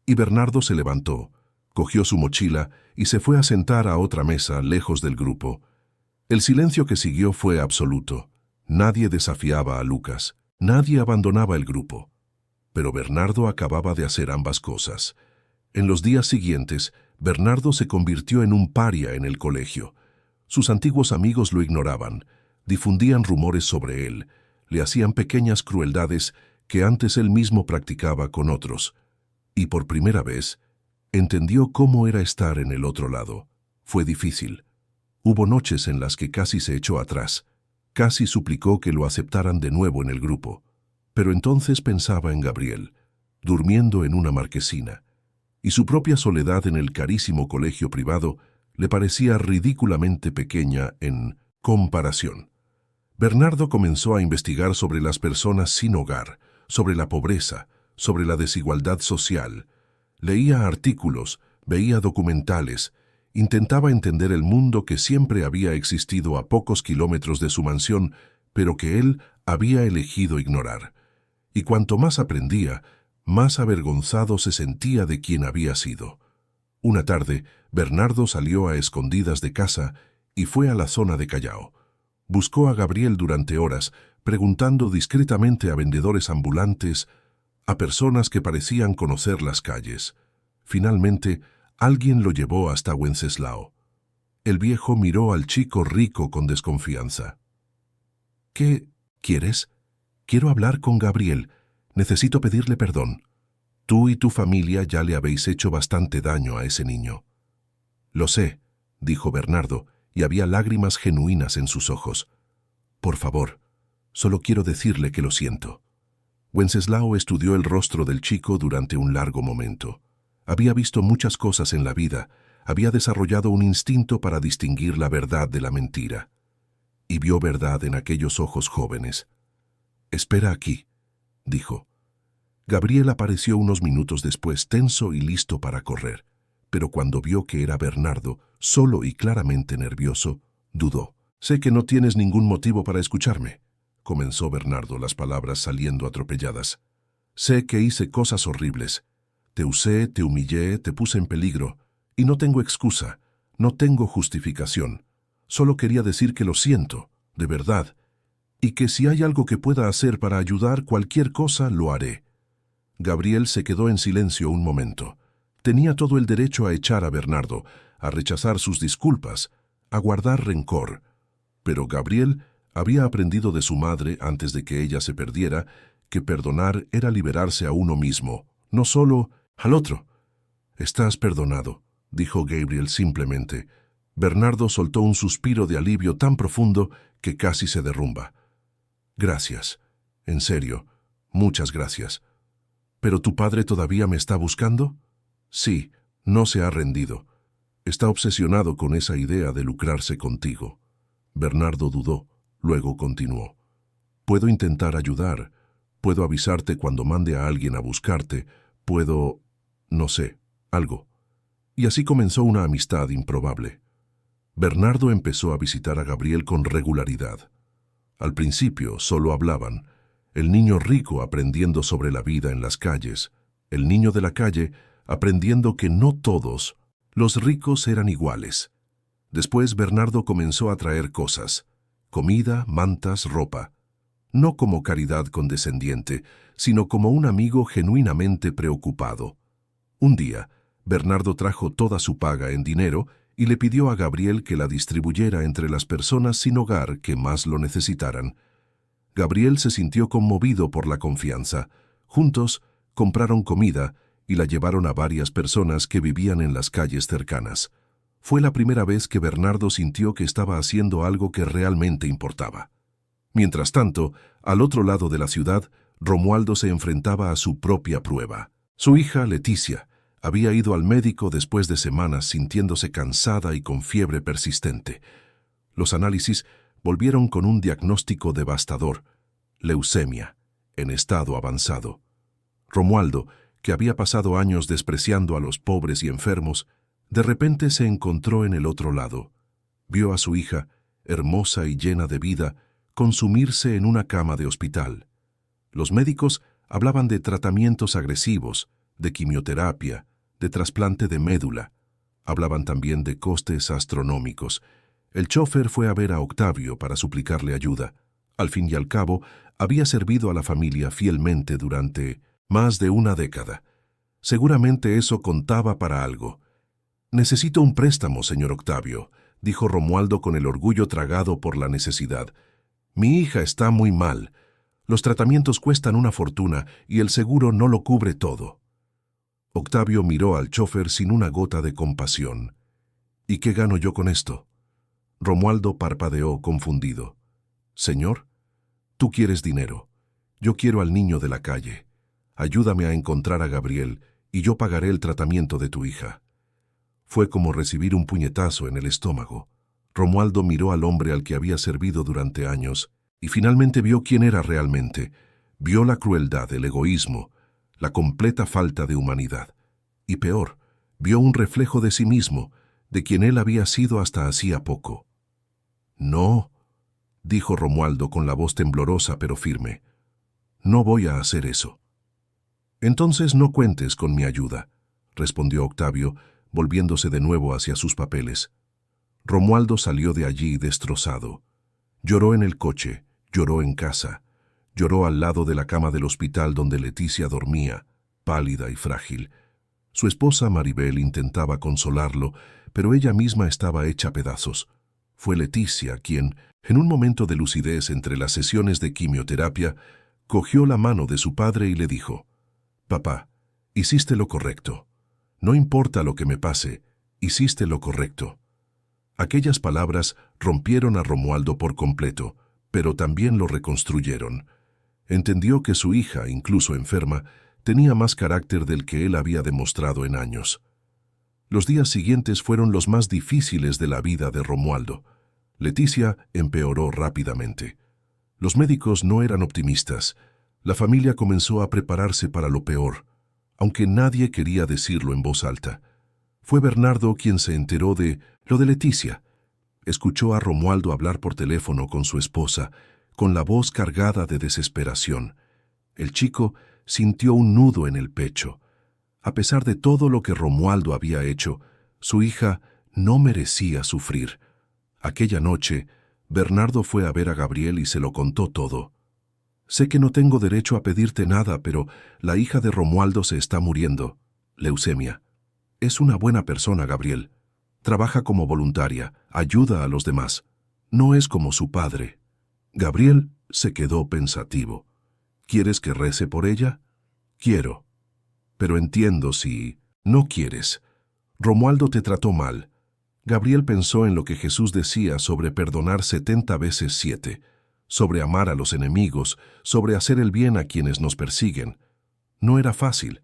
Y Bernardo se levantó, cogió su mochila y se fue a sentar a otra mesa lejos del grupo. El silencio que siguió fue absoluto. Nadie desafiaba a Lucas, nadie abandonaba el grupo. Pero Bernardo acababa de hacer ambas cosas. En los días siguientes, Bernardo se convirtió en un paria en el colegio. Sus antiguos amigos lo ignoraban, difundían rumores sobre él, le hacían pequeñas crueldades que antes él mismo practicaba con otros. Y por primera vez, entendió cómo era estar en el otro lado. Fue difícil. Hubo noches en las que casi se echó atrás. Casi suplicó que lo aceptaran de nuevo en el grupo. Pero entonces pensaba en Gabriel, durmiendo en una marquesina, y su propia soledad en el carísimo colegio privado le parecía ridículamente pequeña en comparación. Bernardo comenzó a investigar sobre las personas sin hogar, sobre la pobreza, sobre la desigualdad social. Leía artículos, veía documentales, intentaba entender el mundo que siempre había existido a pocos kilómetros de su mansión, pero que él había elegido ignorar. Y cuanto más aprendía, más avergonzado se sentía de quien había sido. Una tarde, Bernardo salió a escondidas de casa y fue a la zona de Callao. Buscó a Gabriel durante horas, preguntando discretamente a vendedores ambulantes, a personas que parecían conocer las calles. Finalmente, alguien lo llevó hasta Wenceslao. El viejo miró al chico rico con desconfianza. «¿Qué quieres? Quiero hablar con Gabriel. Necesito pedirle perdón. Tú y tu familia ya le habéis hecho bastante daño a ese niño». «Lo sé», dijo Bernardo, y había lágrimas genuinas en sus ojos. «Por favor, solo quiero decirle que lo siento». Wenceslao estudió el rostro del chico durante un largo momento. Había visto muchas cosas en la vida, había desarrollado un instinto para distinguir la verdad de la mentira. Y vio verdad en aquellos ojos jóvenes. «Espera aquí», dijo. Gabriel apareció unos minutos después, tenso y listo para correr, pero cuando vio que era Bernardo, solo y claramente nervioso, dudó. «Sé que no tienes ningún motivo para escucharme», comenzó Bernardo, las palabras saliendo atropelladas. «Sé que hice cosas horribles. Te usé, te humillé, te puse en peligro, y no tengo excusa, no tengo justificación. Solo quería decir que lo siento, de verdad, y que si hay algo que pueda hacer para ayudar, cualquier cosa lo haré». Gabriel se quedó en silencio un momento. Tenía todo el derecho a echar a Bernardo, a rechazar sus disculpas, a guardar rencor. Pero Gabriel había aprendido de su madre, antes de que ella se perdiera, que perdonar era liberarse a uno mismo, no solo al otro. «Estás perdonado», dijo Gabriel simplemente. Bernardo soltó un suspiro de alivio tan profundo que casi se derrumba. «Gracias. En serio, muchas gracias. ¿Pero tu padre todavía me está buscando?» «Sí, no se ha rendido. Está obsesionado con esa idea de lucrarse contigo». Bernardo dudó, luego continuó. «Puedo intentar ayudar. Puedo avisarte cuando mande a alguien a buscarte. Puedo... no sé, algo». Y así comenzó una amistad improbable. Bernardo empezó a visitar a Gabriel con regularidad. Al principio solo hablaban. El niño rico aprendiendo sobre la vida en las calles. El niño de la calle aprendiendo que no todos los ricos eran iguales. Después Bernardo comenzó a traer cosas. Comida, mantas, ropa. No como caridad condescendiente, sino como un amigo genuinamente preocupado. Un día, Bernardo trajo toda su paga en dinero y le pidió a Gabriel que la distribuyera entre las personas sin hogar que más lo necesitaran. Gabriel se sintió conmovido por la confianza. Juntos compraron comida y la llevaron a varias personas que vivían en las calles cercanas. Fue la primera vez que Bernardo sintió que estaba haciendo algo que realmente importaba. Mientras tanto, al otro lado de la ciudad, Romualdo se enfrentaba a su propia prueba. Su hija, Leticia, había ido al médico después de semanas sintiéndose cansada y con fiebre persistente. Los análisis volvieron con un diagnóstico devastador: leucemia, en estado avanzado. Romualdo, que había pasado años despreciando a los pobres y enfermos, de repente se encontró en el otro lado. Vio a su hija, hermosa y llena de vida, consumirse en una cama de hospital. Los médicos hablaban de tratamientos agresivos, de quimioterapia, de trasplante de médula. Hablaban también de costes astronómicos. El chófer fue a ver a Octavio para suplicarle ayuda. Al fin y al cabo, había servido a la familia fielmente durante más de una década. Seguramente eso contaba para algo. «Necesito un préstamo, señor Octavio», dijo Romualdo con el orgullo tragado por la necesidad. «Mi hija está muy mal. Los tratamientos cuestan una fortuna y el seguro no lo cubre todo». Octavio miró al chofer sin una gota de compasión. «¿Y qué gano yo con esto?». Romualdo parpadeó confundido. «Señor, tú quieres dinero. Yo quiero al niño de la calle. Ayúdame a encontrar a Gabriel y yo pagaré el tratamiento de tu hija». Fue como recibir un puñetazo en el estómago. Romualdo miró al hombre al que había servido durante años y finalmente vio quién era realmente. Vio la crueldad, el egoísmo, la completa falta de humanidad. Y peor, vio un reflejo de sí mismo, de quien él había sido hasta hacía poco. «No», dijo Romualdo con la voz temblorosa pero firme. «No voy a hacer eso». «Entonces no cuentes con mi ayuda», respondió Octavio, volviéndose de nuevo hacia sus papeles. Romualdo salió de allí destrozado. Lloró en el coche, lloró en casa, lloró al lado de la cama del hospital donde Leticia dormía, pálida y frágil. Su esposa Maribel intentaba consolarlo, pero ella misma estaba hecha pedazos. Fue Leticia quien, en un momento de lucidez entre las sesiones de quimioterapia, cogió la mano de su padre y le dijo: «Papá, hiciste lo correcto. No importa lo que me pase, hiciste lo correcto». Aquellas palabras rompieron a Romualdo por completo, pero también lo reconstruyeron. Entendió que su hija, incluso enferma, tenía más carácter del que él había demostrado en años. Los días siguientes fueron los más difíciles de la vida de Romualdo. Leticia empeoró rápidamente. Los médicos no eran optimistas. La familia comenzó a prepararse para lo peor, aunque nadie quería decirlo en voz alta. Fue Bernardo quien se enteró de lo de Leticia. Escuchó a Romualdo hablar por teléfono con su esposa, con la voz cargada de desesperación. El chico sintió un nudo en el pecho. A pesar de todo lo que Romualdo había hecho, su hija no merecía sufrir. Aquella noche, Bernardo fue a ver a Gabriel y se lo contó todo. «Sé que no tengo derecho a pedirte nada, pero la hija de Romualdo se está muriendo. Leucemia. Es una buena persona, Gabriel. Trabaja como voluntaria, ayuda a los demás. No es como su padre». Gabriel se quedó pensativo. «¿Quieres que rece por ella?». «Quiero. Pero entiendo si no quieres. Romualdo te trató mal». Gabriel pensó en lo que Jesús decía sobre perdonar 70 veces 7, sobre amar a los enemigos, sobre hacer el bien a quienes nos persiguen. No era fácil.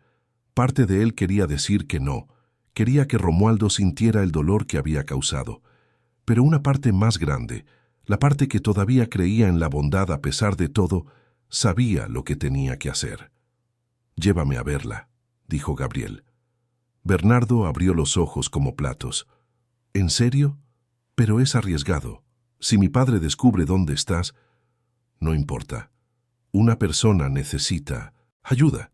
Parte de él quería decir que no. Quería que Romualdo sintiera el dolor que había causado. Pero una parte más grande, la parte que todavía creía en la bondad a pesar de todo, sabía lo que tenía que hacer. «Llévame a verla», dijo Gabriel. Bernardo abrió los ojos como platos. «¿En serio? Pero es arriesgado. Si mi padre descubre dónde estás...». «No importa. Una persona necesita ayuda».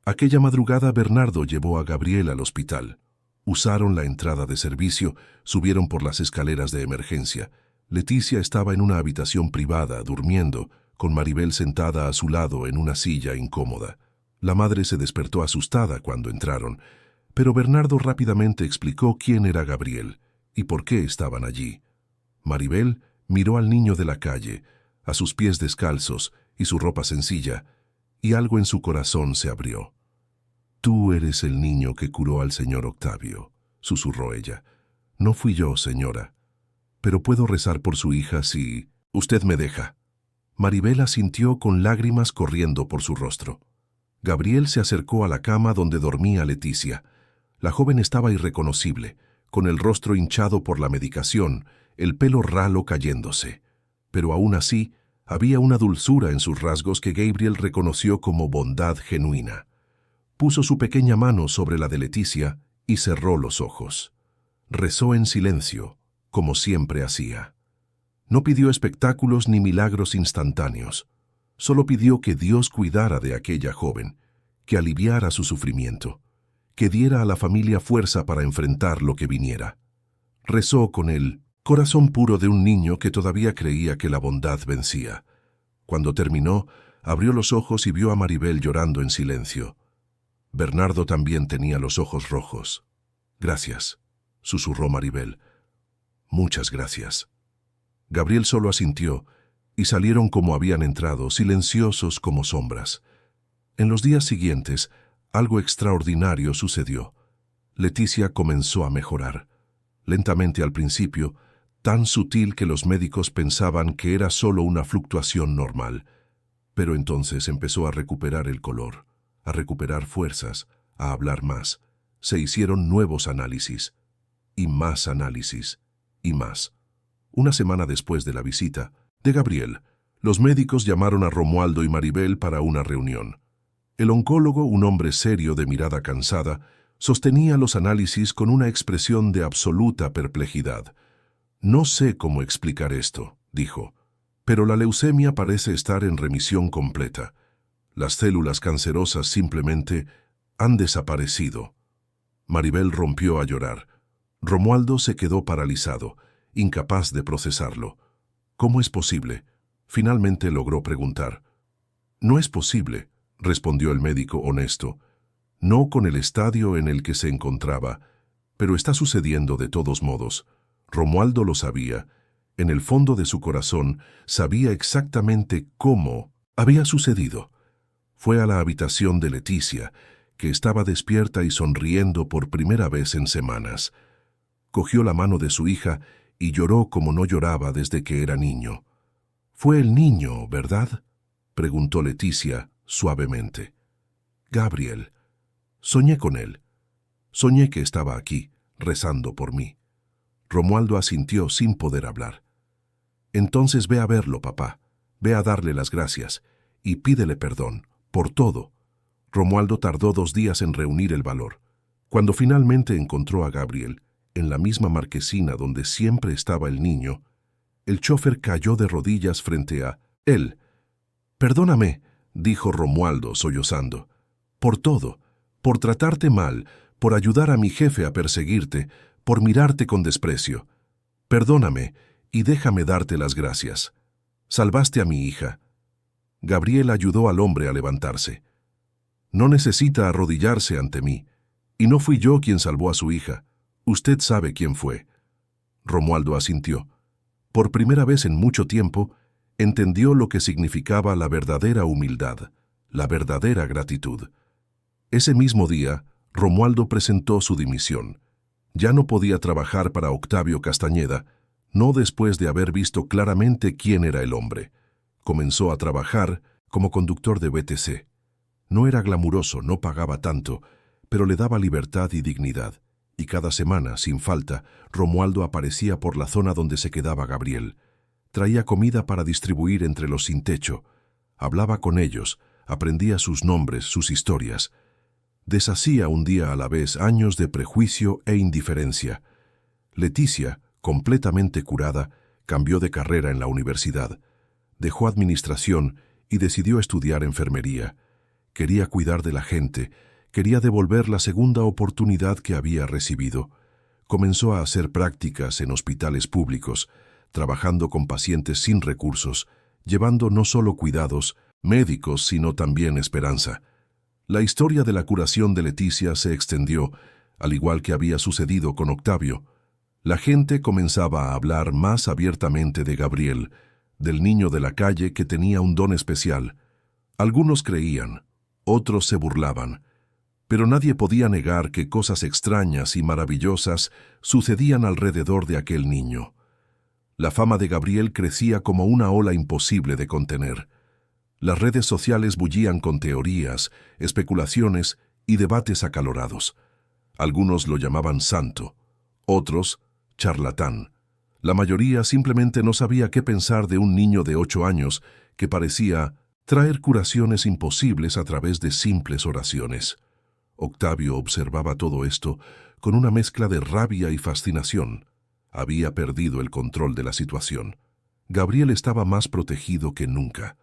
Aquella madrugada Bernardo llevó a Gabriel al hospital. Usaron la entrada de servicio, subieron por las escaleras de emergencia. Leticia estaba en una habitación privada, durmiendo, con Maribel sentada a su lado en una silla incómoda. La madre se despertó asustada cuando entraron, pero Bernardo rápidamente explicó quién era Gabriel y por qué estaban allí. Maribel miró al niño de la calle, a sus pies descalzos y su ropa sencilla, y algo en su corazón se abrió. «Tú eres el niño que curó al señor Octavio», susurró ella. «No fui yo, señora. Pero puedo rezar por su hija si usted me deja». Maribel asintió con lágrimas corriendo por su rostro. Gabriel se acercó a la cama donde dormía Leticia. La joven estaba irreconocible, con el rostro hinchado por la medicación, el pelo ralo cayéndose. Pero aún así, había una dulzura en sus rasgos que Gabriel reconoció como bondad genuina. Puso su pequeña mano sobre la de Leticia y cerró los ojos. Rezó en silencio, como siempre hacía. No pidió espectáculos ni milagros instantáneos. Solo pidió que Dios cuidara de aquella joven, que aliviara su sufrimiento, que diera a la familia fuerza para enfrentar lo que viniera. Rezó con el corazón puro de un niño que todavía creía que la bondad vencía. Cuando terminó, abrió los ojos y vio a Maribel llorando en silencio. Bernardo también tenía los ojos rojos. «Gracias», susurró Maribel. «Muchas gracias». Gabriel solo asintió, y salieron como habían entrado, silenciosos como sombras. En los días siguientes, algo extraordinario sucedió. Leticia comenzó a mejorar. Lentamente al principio, tan sutil que los médicos pensaban que era solo una fluctuación normal. Pero entonces empezó a recuperar el color, a recuperar fuerzas, a hablar más. Se hicieron nuevos análisis, y más análisis, y más. Una semana después de la visita de Gabriel, los médicos llamaron a Romualdo y Maribel para una reunión. El oncólogo, un hombre serio de mirada cansada, sostenía los análisis con una expresión de absoluta perplejidad. «No sé cómo explicar esto», dijo, «pero la leucemia parece estar en remisión completa. Las células cancerosas simplemente han desaparecido». Maribel rompió a llorar. Romualdo se quedó paralizado, incapaz de procesarlo. «¿Cómo es posible?», finalmente logró preguntar. «No es posible», respondió el médico honesto. «No con el estadio en el que se encontraba, pero está sucediendo de todos modos». Romualdo lo sabía. En el fondo de su corazón sabía exactamente cómo había sucedido. Fue a la habitación de Leticia, que estaba despierta y sonriendo por primera vez en semanas. Cogió la mano de su hija y lloró como no lloraba desde que era niño. «Fue el niño, ¿verdad?», preguntó Leticia suavemente. «Gabriel. Soñé con él. Soñé que estaba aquí, rezando por mí». Romualdo asintió sin poder hablar. «Entonces ve a verlo, papá. Ve a darle las gracias y pídele perdón por todo». Romualdo tardó 2 días en reunir el valor. Cuando finalmente encontró a Gabriel, en la misma marquesina donde siempre estaba el niño, el chofer cayó de rodillas frente a él. «Perdóname», dijo Romualdo sollozando, «por todo, por tratarte mal, por ayudar a mi jefe a perseguirte, por mirarte con desprecio. Perdóname y déjame darte las gracias. Salvaste a mi hija». Gabriel ayudó al hombre a levantarse. «No necesita arrodillarse ante mí, y no fui yo quien salvó a su hija. Usted sabe quién fue». Romualdo asintió. Por primera vez en mucho tiempo, entendió lo que significaba la verdadera humildad, la verdadera gratitud. Ese mismo día, Romualdo presentó su dimisión. Ya no podía trabajar para Octavio Castañeda, no después de haber visto claramente quién era el hombre. Comenzó a trabajar como conductor de BTC. No era glamuroso, no pagaba tanto, pero le daba libertad y dignidad. Y cada semana, sin falta, Romualdo aparecía por la zona donde se quedaba Gabriel. Traía comida para distribuir entre los sin techo. Hablaba con ellos, aprendía sus nombres, sus historias. Deshacía un día a la vez años de prejuicio e indiferencia. Leticia, completamente curada, cambió de carrera en la universidad. Dejó administración y decidió estudiar enfermería. Quería cuidar de la gente, quería devolver la segunda oportunidad que había recibido. Comenzó a hacer prácticas en hospitales públicos, trabajando con pacientes sin recursos, llevando no solo cuidados médicos, sino también esperanza. La historia de la curación de Leticia se extendió, al igual que había sucedido con Octavio. La gente comenzaba a hablar más abiertamente de Gabriel, del niño de la calle que tenía un don especial. Algunos creían, otros se burlaban, pero nadie podía negar que cosas extrañas y maravillosas sucedían alrededor de aquel niño. La fama de Gabriel crecía como una ola imposible de contener. Las redes sociales bullían con teorías, especulaciones y debates acalorados. Algunos lo llamaban santo, otros charlatán. La mayoría simplemente no sabía qué pensar de un niño de 8 años que parecía traer curaciones imposibles a través de simples oraciones. Octavio observaba todo esto con una mezcla de rabia y fascinación. Había perdido el control de la situación. Gabriel estaba más protegido que nunca,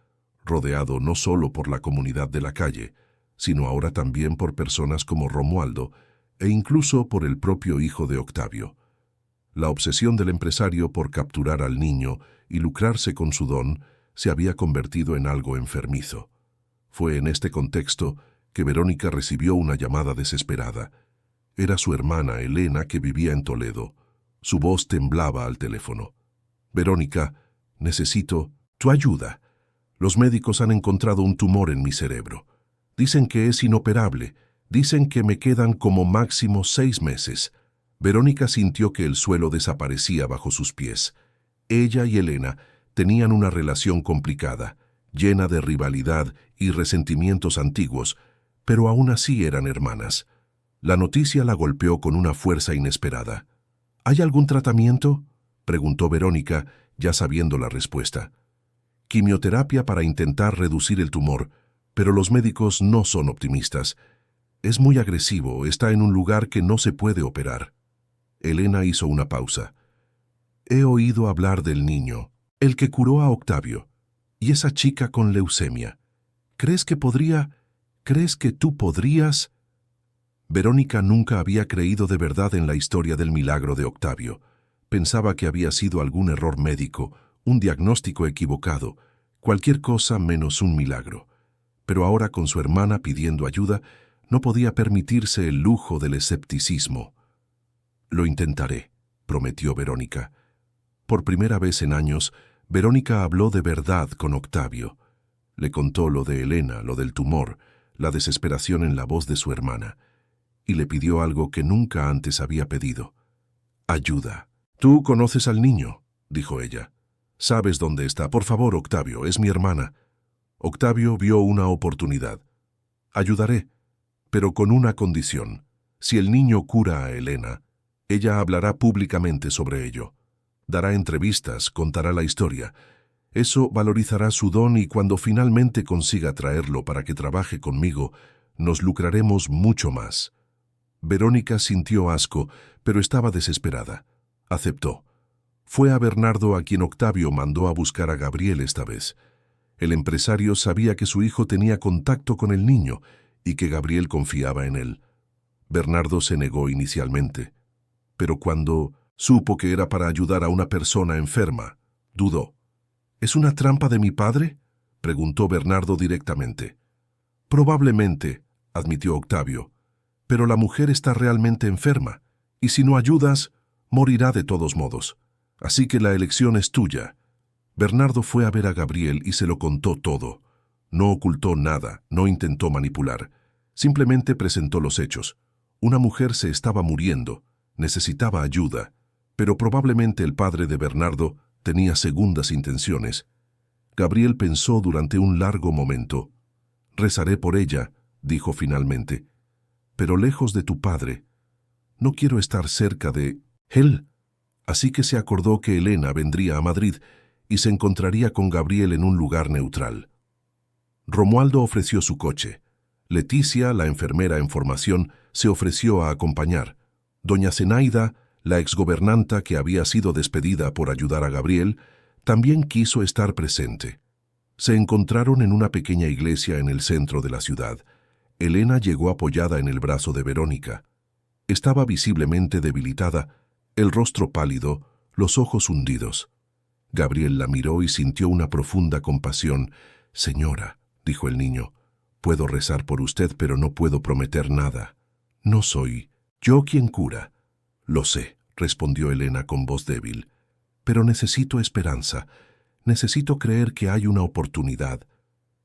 rodeado no solo por la comunidad de la calle, sino ahora también por personas como Romualdo e incluso por el propio hijo de Octavio. La obsesión del empresario por capturar al niño y lucrarse con su don se había convertido en algo enfermizo. Fue en este contexto que Verónica recibió una llamada desesperada. Era su hermana Elena, que vivía en Toledo. Su voz temblaba al teléfono. «Verónica, necesito tu ayuda. Los médicos han encontrado un tumor en mi cerebro. Dicen que es inoperable. Dicen que me quedan como máximo 6 meses». Verónica sintió que el suelo desaparecía bajo sus pies. Ella y Elena tenían una relación complicada, llena de rivalidad y resentimientos antiguos, pero aún así eran hermanas. La noticia la golpeó con una fuerza inesperada. «¿Hay algún tratamiento?», preguntó Verónica, ya sabiendo la respuesta. «Quimioterapia para intentar reducir el tumor, pero los médicos no son optimistas. Es muy agresivo, está en un lugar que no se puede operar». Elena hizo una pausa. «He oído hablar del niño, el que curó a Octavio, y esa chica con leucemia. ¿Crees que tú podrías...?» Verónica nunca había creído de verdad en la historia del milagro de Octavio. Pensaba que había sido algún error médico, un diagnóstico equivocado, cualquier cosa menos un milagro. Pero ahora, con su hermana pidiendo ayuda, no podía permitirse el lujo del escepticismo. «Lo intentaré», prometió Verónica. Por primera vez en años, Verónica habló de verdad con Octavio. Le contó lo de Elena, lo del tumor, la desesperación en la voz de su hermana, y le pidió algo que nunca antes había pedido: ayuda. «Tú conoces al niño», dijo ella. «Sabes dónde está. Por favor, Octavio, es mi hermana». Octavio vio una oportunidad. «Ayudaré, pero con una condición. Si el niño cura a Elena, ella hablará públicamente sobre ello. Dará entrevistas, contará la historia. Eso valorizará su don y cuando finalmente consiga traerlo para que trabaje conmigo, nos lucraremos mucho más». Verónica sintió asco, pero estaba desesperada. Aceptó. Fue a Bernardo, a quien Octavio mandó a buscar a Gabriel esta vez. El empresario sabía que su hijo tenía contacto con el niño y que Gabriel confiaba en él. Bernardo se negó inicialmente, pero cuando supo que era para ayudar a una persona enferma, dudó. «¿Es una trampa de mi padre?», preguntó Bernardo directamente. «Probablemente», admitió Octavio, «pero la mujer está realmente enferma, y si no ayudas, morirá de todos modos. Así que la elección es tuya». Bernardo fue a ver a Gabriel y se lo contó todo. No ocultó nada, no intentó manipular. Simplemente presentó los hechos. Una mujer se estaba muriendo, necesitaba ayuda, pero probablemente el padre de Bernardo tenía segundas intenciones. Gabriel pensó durante un largo momento. «Rezaré por ella», dijo finalmente, «pero lejos de tu padre. No quiero estar cerca de él». Así que se acordó que Elena vendría a Madrid y se encontraría con Gabriel en un lugar neutral. Romualdo ofreció su coche. Leticia, la enfermera en formación, se ofreció a acompañar. Doña Zenaida, la exgobernanta que había sido despedida por ayudar a Gabriel, también quiso estar presente. Se encontraron en una pequeña iglesia en el centro de la ciudad. Elena llegó apoyada en el brazo de Verónica. Estaba visiblemente debilitada, el rostro pálido, los ojos hundidos. Gabriel la miró y sintió una profunda compasión. «Señora», dijo el niño, «puedo rezar por usted, pero no puedo prometer nada. No soy yo quien cura». «Lo sé», respondió Elena con voz débil, «pero necesito esperanza. Necesito creer que hay una oportunidad».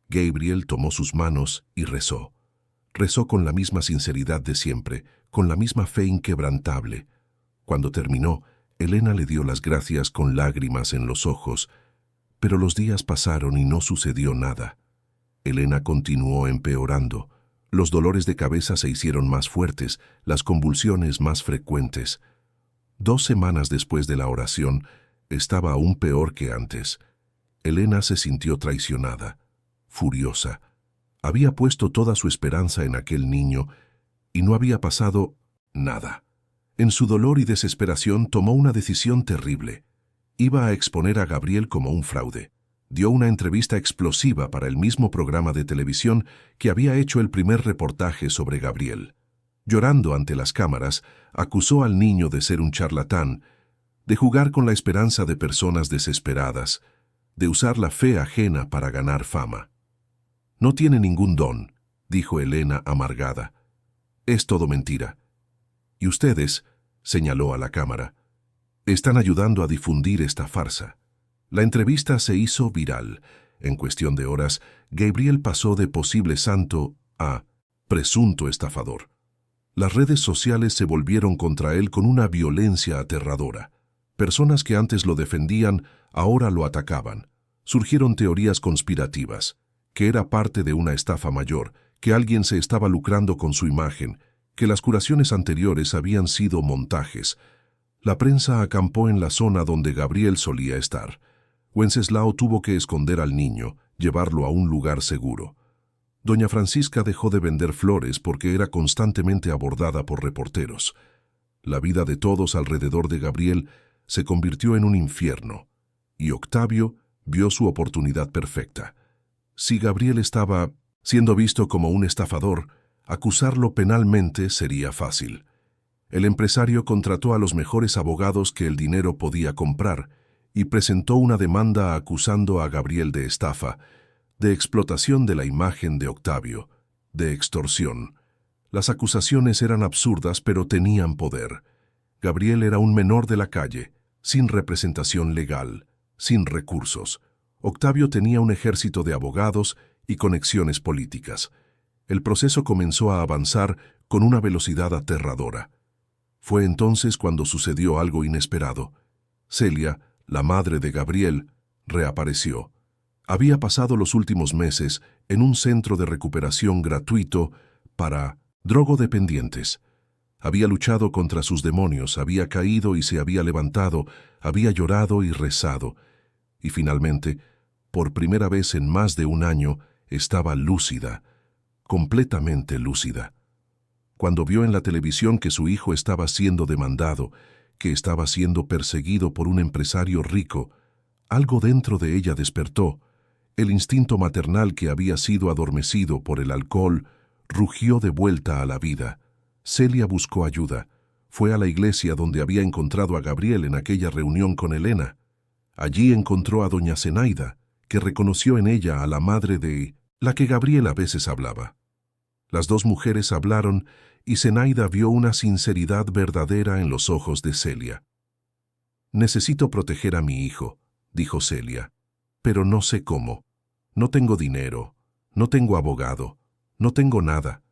Gabriel tomó sus manos y rezó. Rezó con la misma sinceridad de siempre, con la misma fe inquebrantable. Cuando terminó, Elena le dio las gracias con lágrimas en los ojos, pero los días pasaron y no sucedió nada. Elena continuó empeorando. Los dolores de cabeza se hicieron más fuertes, las convulsiones más frecuentes. 2 semanas después de la oración, estaba aún peor que antes. Elena se sintió traicionada, furiosa. Había puesto toda su esperanza en aquel niño y no había pasado nada. En su dolor y desesperación tomó una decisión terrible. Iba a exponer a Gabriel como un fraude. Dio una entrevista explosiva para el mismo programa de televisión que había hecho el primer reportaje sobre Gabriel. Llorando ante las cámaras, acusó al niño de ser un charlatán, de jugar con la esperanza de personas desesperadas. de usar la fe ajena para ganar fama. «No tiene ningún don», dijo Elena amargada. «Es todo mentira. Y ustedes», señaló a la cámara, «están ayudando a difundir esta farsa». La entrevista se hizo viral. En cuestión de horas, Gabriel pasó de posible santo a presunto estafador. Las redes sociales se volvieron contra él con una violencia aterradora. Personas que antes lo defendían, ahora lo atacaban. Surgieron teorías conspirativas, que era parte de una estafa mayor, que alguien se estaba lucrando con su imagen, que las curaciones anteriores habían sido montajes. La prensa acampó en la zona donde Gabriel solía estar. Wenceslao tuvo que esconder al niño, llevarlo a un lugar seguro. Doña Francisca dejó de vender flores porque era constantemente abordada por reporteros. La vida de todos alrededor de Gabriel se convirtió en un infierno, y Octavio vio su oportunidad perfecta. Si Gabriel estaba siendo visto como un estafador, acusarlo penalmente sería fácil. El empresario contrató a los mejores abogados que el dinero podía comprar y presentó una demanda acusando a Gabriel de estafa, de explotación de la imagen de Octavio, de extorsión. Las acusaciones eran absurdas, pero tenían poder. Gabriel era un menor de la calle, sin representación legal, sin recursos. Octavio tenía un ejército de abogados y conexiones políticas. El proceso comenzó a avanzar con una velocidad aterradora. Fue entonces cuando sucedió algo inesperado. Celia, la madre de Gabriel, reapareció. Había pasado los últimos meses en un centro de recuperación gratuito para drogodependientes. Había luchado contra sus demonios, había caído y se había levantado, había llorado y rezado. Y finalmente, por primera vez en más de un año, estaba lúcida, completamente lúcida. Cuando vio en la televisión que su hijo estaba siendo demandado, que estaba siendo perseguido por un empresario rico, algo dentro de ella despertó. El instinto maternal que había sido adormecido por el alcohol rugió de vuelta a la vida. Celia buscó ayuda. Fue a la iglesia donde había encontrado a Gabriel en aquella reunión con Elena. Allí encontró a doña Zenaida, que reconoció en ella a la madre de la que Gabriel a veces hablaba. Las dos mujeres hablaron y Zenaida vio una sinceridad verdadera en los ojos de Celia. «Necesito proteger a mi hijo», dijo Celia, «pero no sé cómo. No tengo dinero, no tengo abogado, no tengo nada».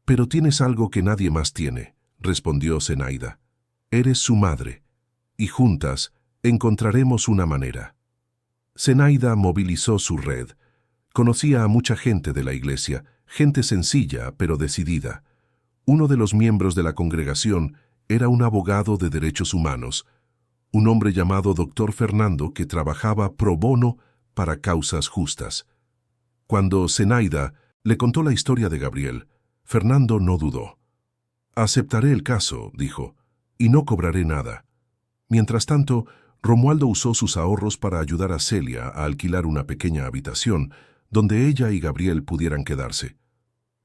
«Pero tienes algo que nadie más tiene», respondió Zenaida. «Eres su madre, y juntas encontraremos una manera». Zenaida movilizó su red. Conocía a mucha gente de la iglesia, gente sencilla pero decidida. Uno de los miembros de la congregación era un abogado de derechos humanos, un hombre llamado Dr. Fernando que trabajaba pro bono para causas justas. Cuando Zenaida le contó la historia de Gabriel, Fernando no dudó. «Aceptaré el caso», dijo, «y no cobraré nada». Mientras tanto, Romualdo usó sus ahorros para ayudar a Celia a alquilar una pequeña habitación donde ella y Gabriel pudieran quedarse.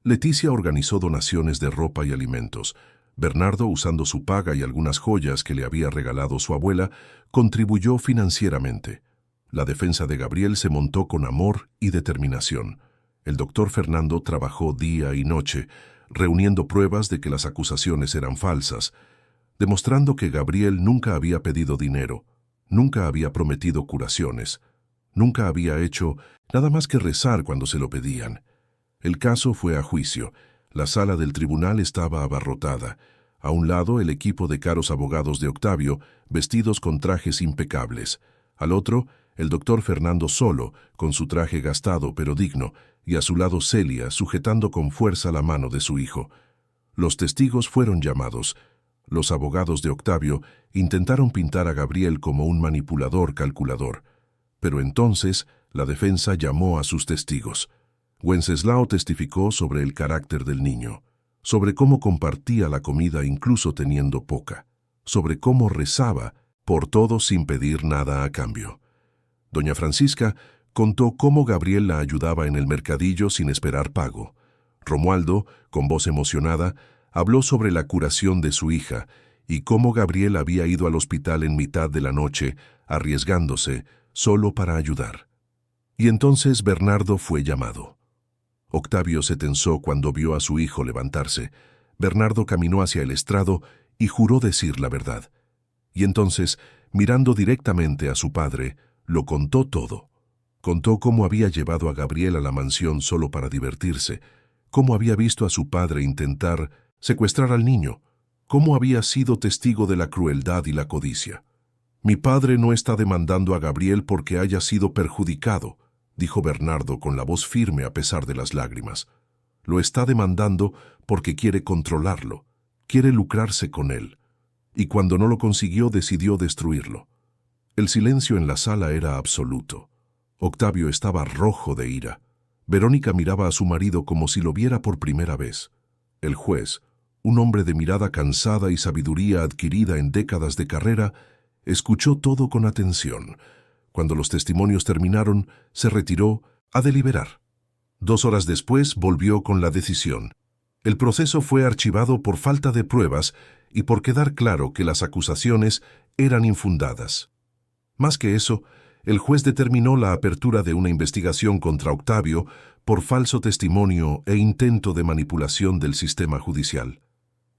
Leticia organizó donaciones de ropa y alimentos. Bernardo, usando su paga y algunas joyas que le había regalado su abuela, contribuyó financieramente. La defensa de Gabriel se montó con amor y determinación. El doctor Fernando trabajó día y noche, reuniendo pruebas de que las acusaciones eran falsas, demostrando que Gabriel nunca había pedido dinero, nunca había prometido curaciones, nunca había hecho nada más que rezar cuando se lo pedían. El caso fue a juicio. La sala del tribunal estaba abarrotada. A un lado, el equipo de caros abogados de Octavio, vestidos con trajes impecables. Al otro, el doctor Fernando solo, con su traje gastado pero digno, y a su lado Celia, sujetando con fuerza la mano de su hijo. Los testigos fueron llamados. Los abogados de Octavio intentaron pintar a Gabriel como un manipulador calculador. Pero entonces la defensa llamó a sus testigos. Wenceslao testificó sobre el carácter del niño, sobre cómo compartía la comida incluso teniendo poca, sobre cómo rezaba por todo sin pedir nada a cambio. Doña Francisca contó cómo Gabriel la ayudaba en el mercadillo sin esperar pago. Romualdo, con voz emocionada, habló sobre la curación de su hija y cómo Gabriel había ido al hospital en mitad de la noche, arriesgándose, solo para ayudar. Y entonces Bernardo fue llamado. Octavio se tensó cuando vio a su hijo levantarse. Bernardo caminó hacia el estrado y juró decir la verdad. Y entonces, mirando directamente a su padre, lo contó todo. Contó cómo había llevado a Gabriel a la mansión solo para divertirse, cómo había visto a su padre intentar secuestrar al niño, cómo había sido testigo de la crueldad y la codicia. «Mi padre no está demandando a Gabriel porque haya sido perjudicado», dijo Bernardo con la voz firme a pesar de las lágrimas. «Lo está demandando porque quiere controlarlo, quiere lucrarse con él. Y cuando no lo consiguió, decidió destruirlo». El silencio en la sala era absoluto. Octavio estaba rojo de ira. Verónica miraba a su marido como si lo viera por primera vez. El juez, un hombre de mirada cansada y sabiduría adquirida en décadas de carrera, escuchó todo con atención. Cuando los testimonios terminaron, se retiró a deliberar. 2 horas después volvió con la decisión. El proceso fue archivado por falta de pruebas y por quedar claro que las acusaciones eran infundadas. Más que eso, el juez determinó la apertura de una investigación contra Octavio por falso testimonio e intento de manipulación del sistema judicial.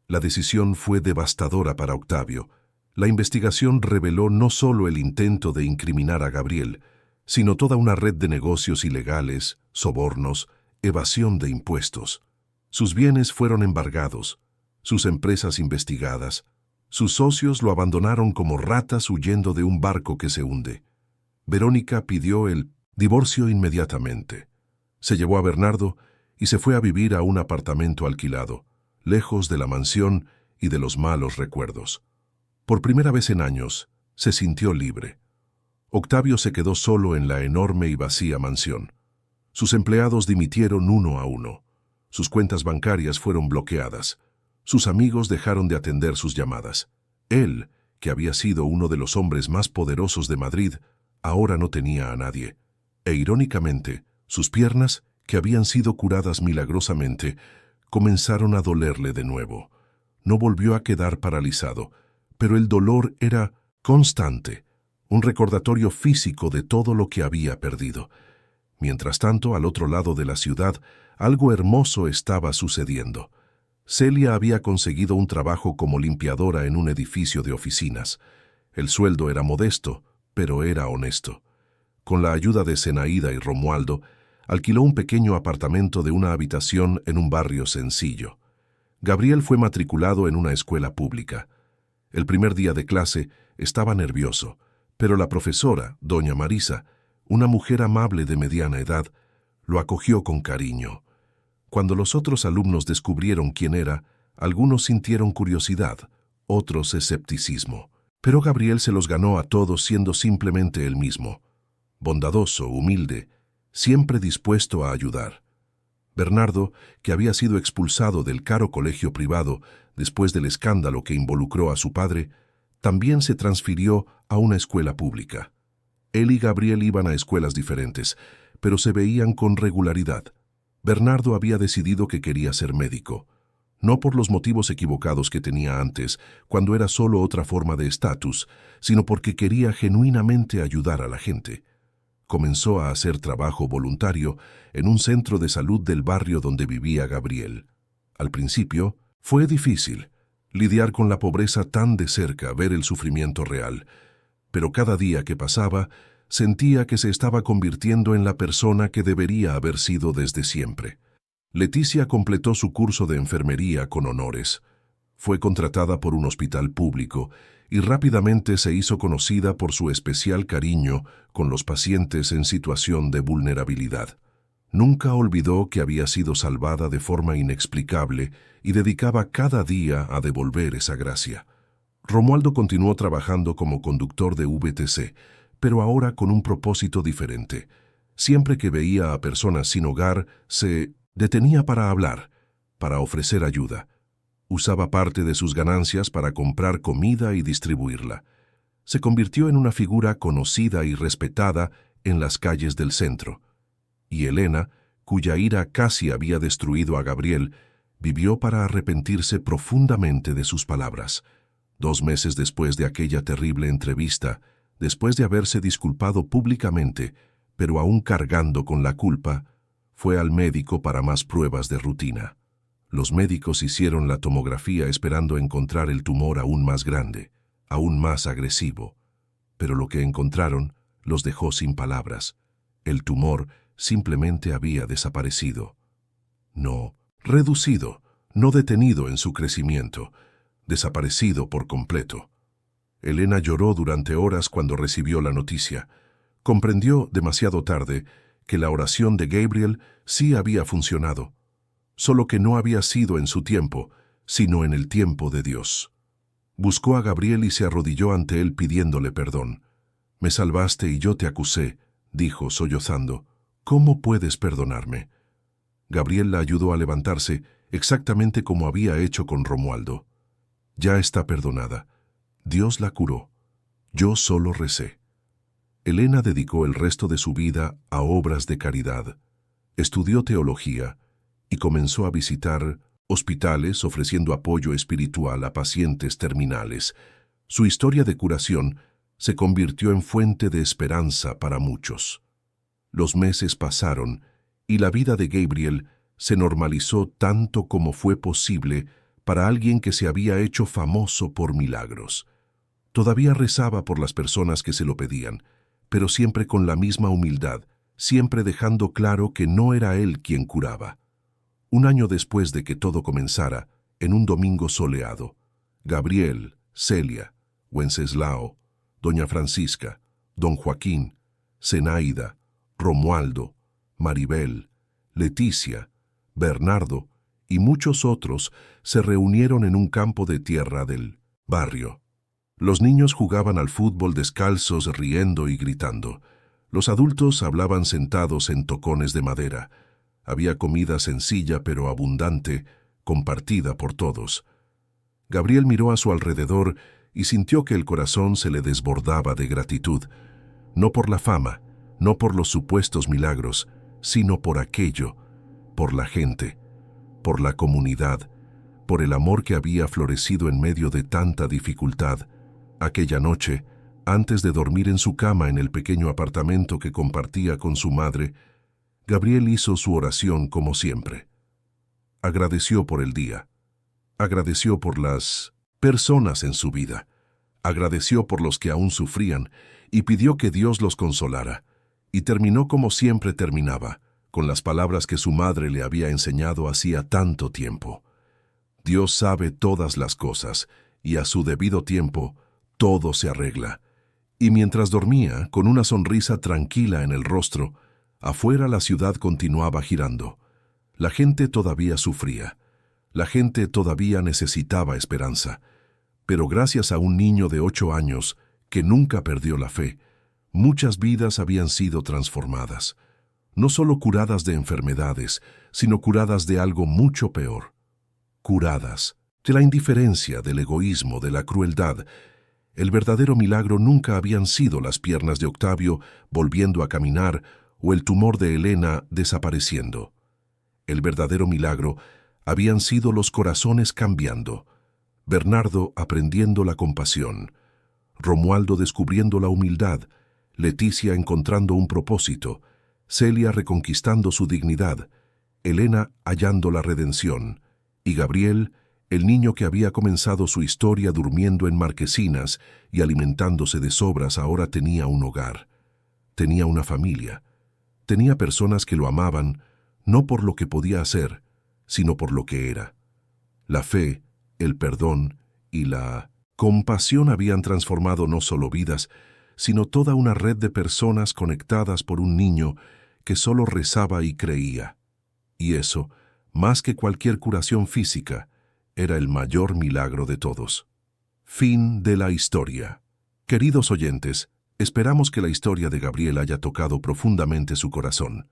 La decisión fue devastadora para Octavio. La investigación reveló no solo el intento de incriminar a Gabriel, sino toda una red de negocios ilegales, sobornos, evasión de impuestos. Sus bienes fueron embargados, sus empresas investigadas. Sus socios lo abandonaron como ratas huyendo de un barco que se hunde. Verónica pidió el divorcio inmediatamente. Se llevó a Bernardo y se fue a vivir a un apartamento alquilado, lejos de la mansión y de los malos recuerdos. Por primera vez en años, se sintió libre. Octavio se quedó solo en la enorme y vacía mansión. Sus empleados dimitieron uno a uno. Sus cuentas bancarias fueron bloqueadas. Sus amigos dejaron de atender sus llamadas. Él, que había sido uno de los hombres más poderosos de Madrid, ahora no tenía a nadie. E irónicamente, sus piernas, que habían sido curadas milagrosamente, comenzaron a dolerle de nuevo. No volvió a quedar paralizado, pero el dolor era constante, un recordatorio físico de todo lo que había perdido. Mientras tanto, al otro lado de la ciudad, algo hermoso estaba sucediendo. Celia había conseguido un trabajo como limpiadora en un edificio de oficinas. El sueldo era modesto, pero era honesto. Con la ayuda de Zenaida y Romualdo, alquiló un pequeño apartamento de una habitación en un barrio sencillo. Gabriel fue matriculado en una escuela pública. El primer día de clase estaba nervioso, pero la profesora, doña Marisa, una mujer amable de mediana edad, lo acogió con cariño. Cuando los otros alumnos descubrieron quién era, algunos sintieron curiosidad, otros escepticismo. Pero Gabriel se los ganó a todos siendo simplemente el mismo. Bondadoso, humilde, siempre dispuesto a ayudar. Bernardo, que había sido expulsado del caro colegio privado después del escándalo que involucró a su padre, también se transfirió a una escuela pública. Él y Gabriel iban a escuelas diferentes, pero se veían con regularidad. Bernardo había decidido que quería ser médico, no por los motivos equivocados que tenía antes, cuando era solo otra forma de estatus, sino porque quería genuinamente ayudar a la gente. Comenzó a hacer trabajo voluntario en un centro de salud del barrio donde vivía Gabriel. Al principio, fue difícil lidiar con la pobreza tan de cerca, ver el sufrimiento real, pero cada día que pasaba, sentía que se estaba convirtiendo en la persona que debería haber sido desde siempre. Leticia completó su curso de enfermería con honores. Fue contratada por un hospital público y rápidamente se hizo conocida por su especial cariño con los pacientes en situación de vulnerabilidad. Nunca olvidó que había sido salvada de forma inexplicable y dedicaba cada día a devolver esa gracia. Romualdo continuó trabajando como conductor de VTC, pero ahora con un propósito diferente. Siempre que veía a personas sin hogar, se detenía para hablar, para ofrecer ayuda. Usaba parte de sus ganancias para comprar comida y distribuirla. Se convirtió en una figura conocida y respetada en las calles del centro. Y Elena, cuya ira casi había destruido a Gabriel, vivió para arrepentirse profundamente de sus palabras. 2 meses después de aquella terrible entrevista, después de haberse disculpado públicamente, pero aún cargando con la culpa, fue al médico para más pruebas de rutina. Los médicos hicieron la tomografía esperando encontrar el tumor aún más grande, aún más agresivo, pero lo que encontraron los dejó sin palabras. El tumor simplemente había desaparecido. No reducido, no detenido en su crecimiento, desaparecido por completo. Elena lloró durante horas cuando recibió la noticia. Comprendió demasiado tarde que la oración de Gabriel sí había funcionado, solo que no había sido en su tiempo, sino en el tiempo de Dios. Buscó a Gabriel y se arrodilló ante él pidiéndole perdón. «Me salvaste y yo te acusé», dijo sollozando. «¿Cómo puedes perdonarme?» Gabriel la ayudó a levantarse, exactamente como había hecho con Romualdo. «Ya está perdonada. Dios la curó. Yo solo recé». Elena dedicó el resto de su vida a obras de caridad. Estudió teología y comenzó a visitar hospitales ofreciendo apoyo espiritual a pacientes terminales. Su historia de curación se convirtió en fuente de esperanza para muchos. Los meses pasaron y la vida de Gabriel se normalizó tanto como fue posible para alguien que se había hecho famoso por milagros. Todavía rezaba por las personas que se lo pedían, pero siempre con la misma humildad, siempre dejando claro que no era él quien curaba. Un año después de que todo comenzara, en un domingo soleado, Gabriel, Celia, Wenceslao, Doña Francisca, Don Joaquín, Zenaida, Romualdo, Maribel, Leticia, Bernardo y muchos otros se reunieron en un campo de tierra del barrio. Los niños jugaban al fútbol descalzos, riendo y gritando. Los adultos hablaban sentados en tocones de madera. Había comida sencilla pero abundante, compartida por todos. Gabriel miró a su alrededor y sintió que el corazón se le desbordaba de gratitud, no por la fama, no por los supuestos milagros, sino por aquello, por la gente, por la comunidad, por el amor que había florecido en medio de tanta dificultad. Aquella noche, antes de dormir en su cama en el pequeño apartamento que compartía con su madre, Gabriel hizo su oración como siempre. Agradeció por el día, agradeció por las personas en su vida, agradeció por los que aún sufrían y pidió que Dios los consolara, y terminó como siempre terminaba, con las palabras que su madre le había enseñado hacía tanto tiempo. Dios sabe todas las cosas, y a su debido tiempo todo se arregla. Y mientras dormía, con una sonrisa tranquila en el rostro, afuera la ciudad continuaba girando. La gente todavía sufría. La gente todavía necesitaba esperanza. Pero gracias a un niño de 8 años, que nunca perdió la fe, muchas vidas habían sido transformadas. No solo curadas de enfermedades, sino curadas de algo mucho peor. Curadas de la indiferencia, del egoísmo, de la crueldad. El verdadero milagro nunca habían sido las piernas de Octavio volviendo a caminar o el tumor de Elena desapareciendo. El verdadero milagro habían sido los corazones cambiando. Bernardo aprendiendo la compasión, Romualdo descubriendo la humildad, Leticia encontrando un propósito, Celia reconquistando su dignidad, Elena hallando la redención, y Gabriel, el niño que había comenzado su historia durmiendo en marquesinas y alimentándose de sobras, ahora tenía un hogar, tenía una familia, tenía personas que lo amaban, no por lo que podía hacer, sino por lo que era. La fe, el perdón y la compasión habían transformado no solo vidas, sino toda una red de personas conectadas por un niño que solo rezaba y creía. Y eso, más que cualquier curación física, era el mayor milagro de todos. Fin de la historia. Queridos oyentes, esperamos que la historia de Gabriel haya tocado profundamente su corazón.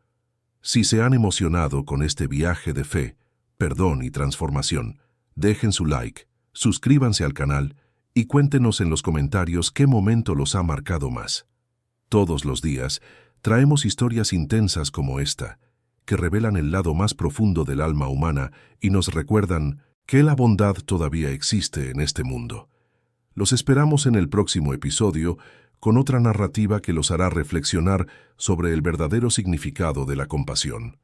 Si se han emocionado con este viaje de fe, perdón y transformación, dejen su like, suscríbanse al canal y cuéntenos en los comentarios qué momento los ha marcado más. Todos los días traemos historias intensas como esta, que revelan el lado más profundo del alma humana y nos recuerdan que la bondad todavía existe en este mundo. Los esperamos en el próximo episodio con otra narrativa que los hará reflexionar sobre el verdadero significado de la compasión.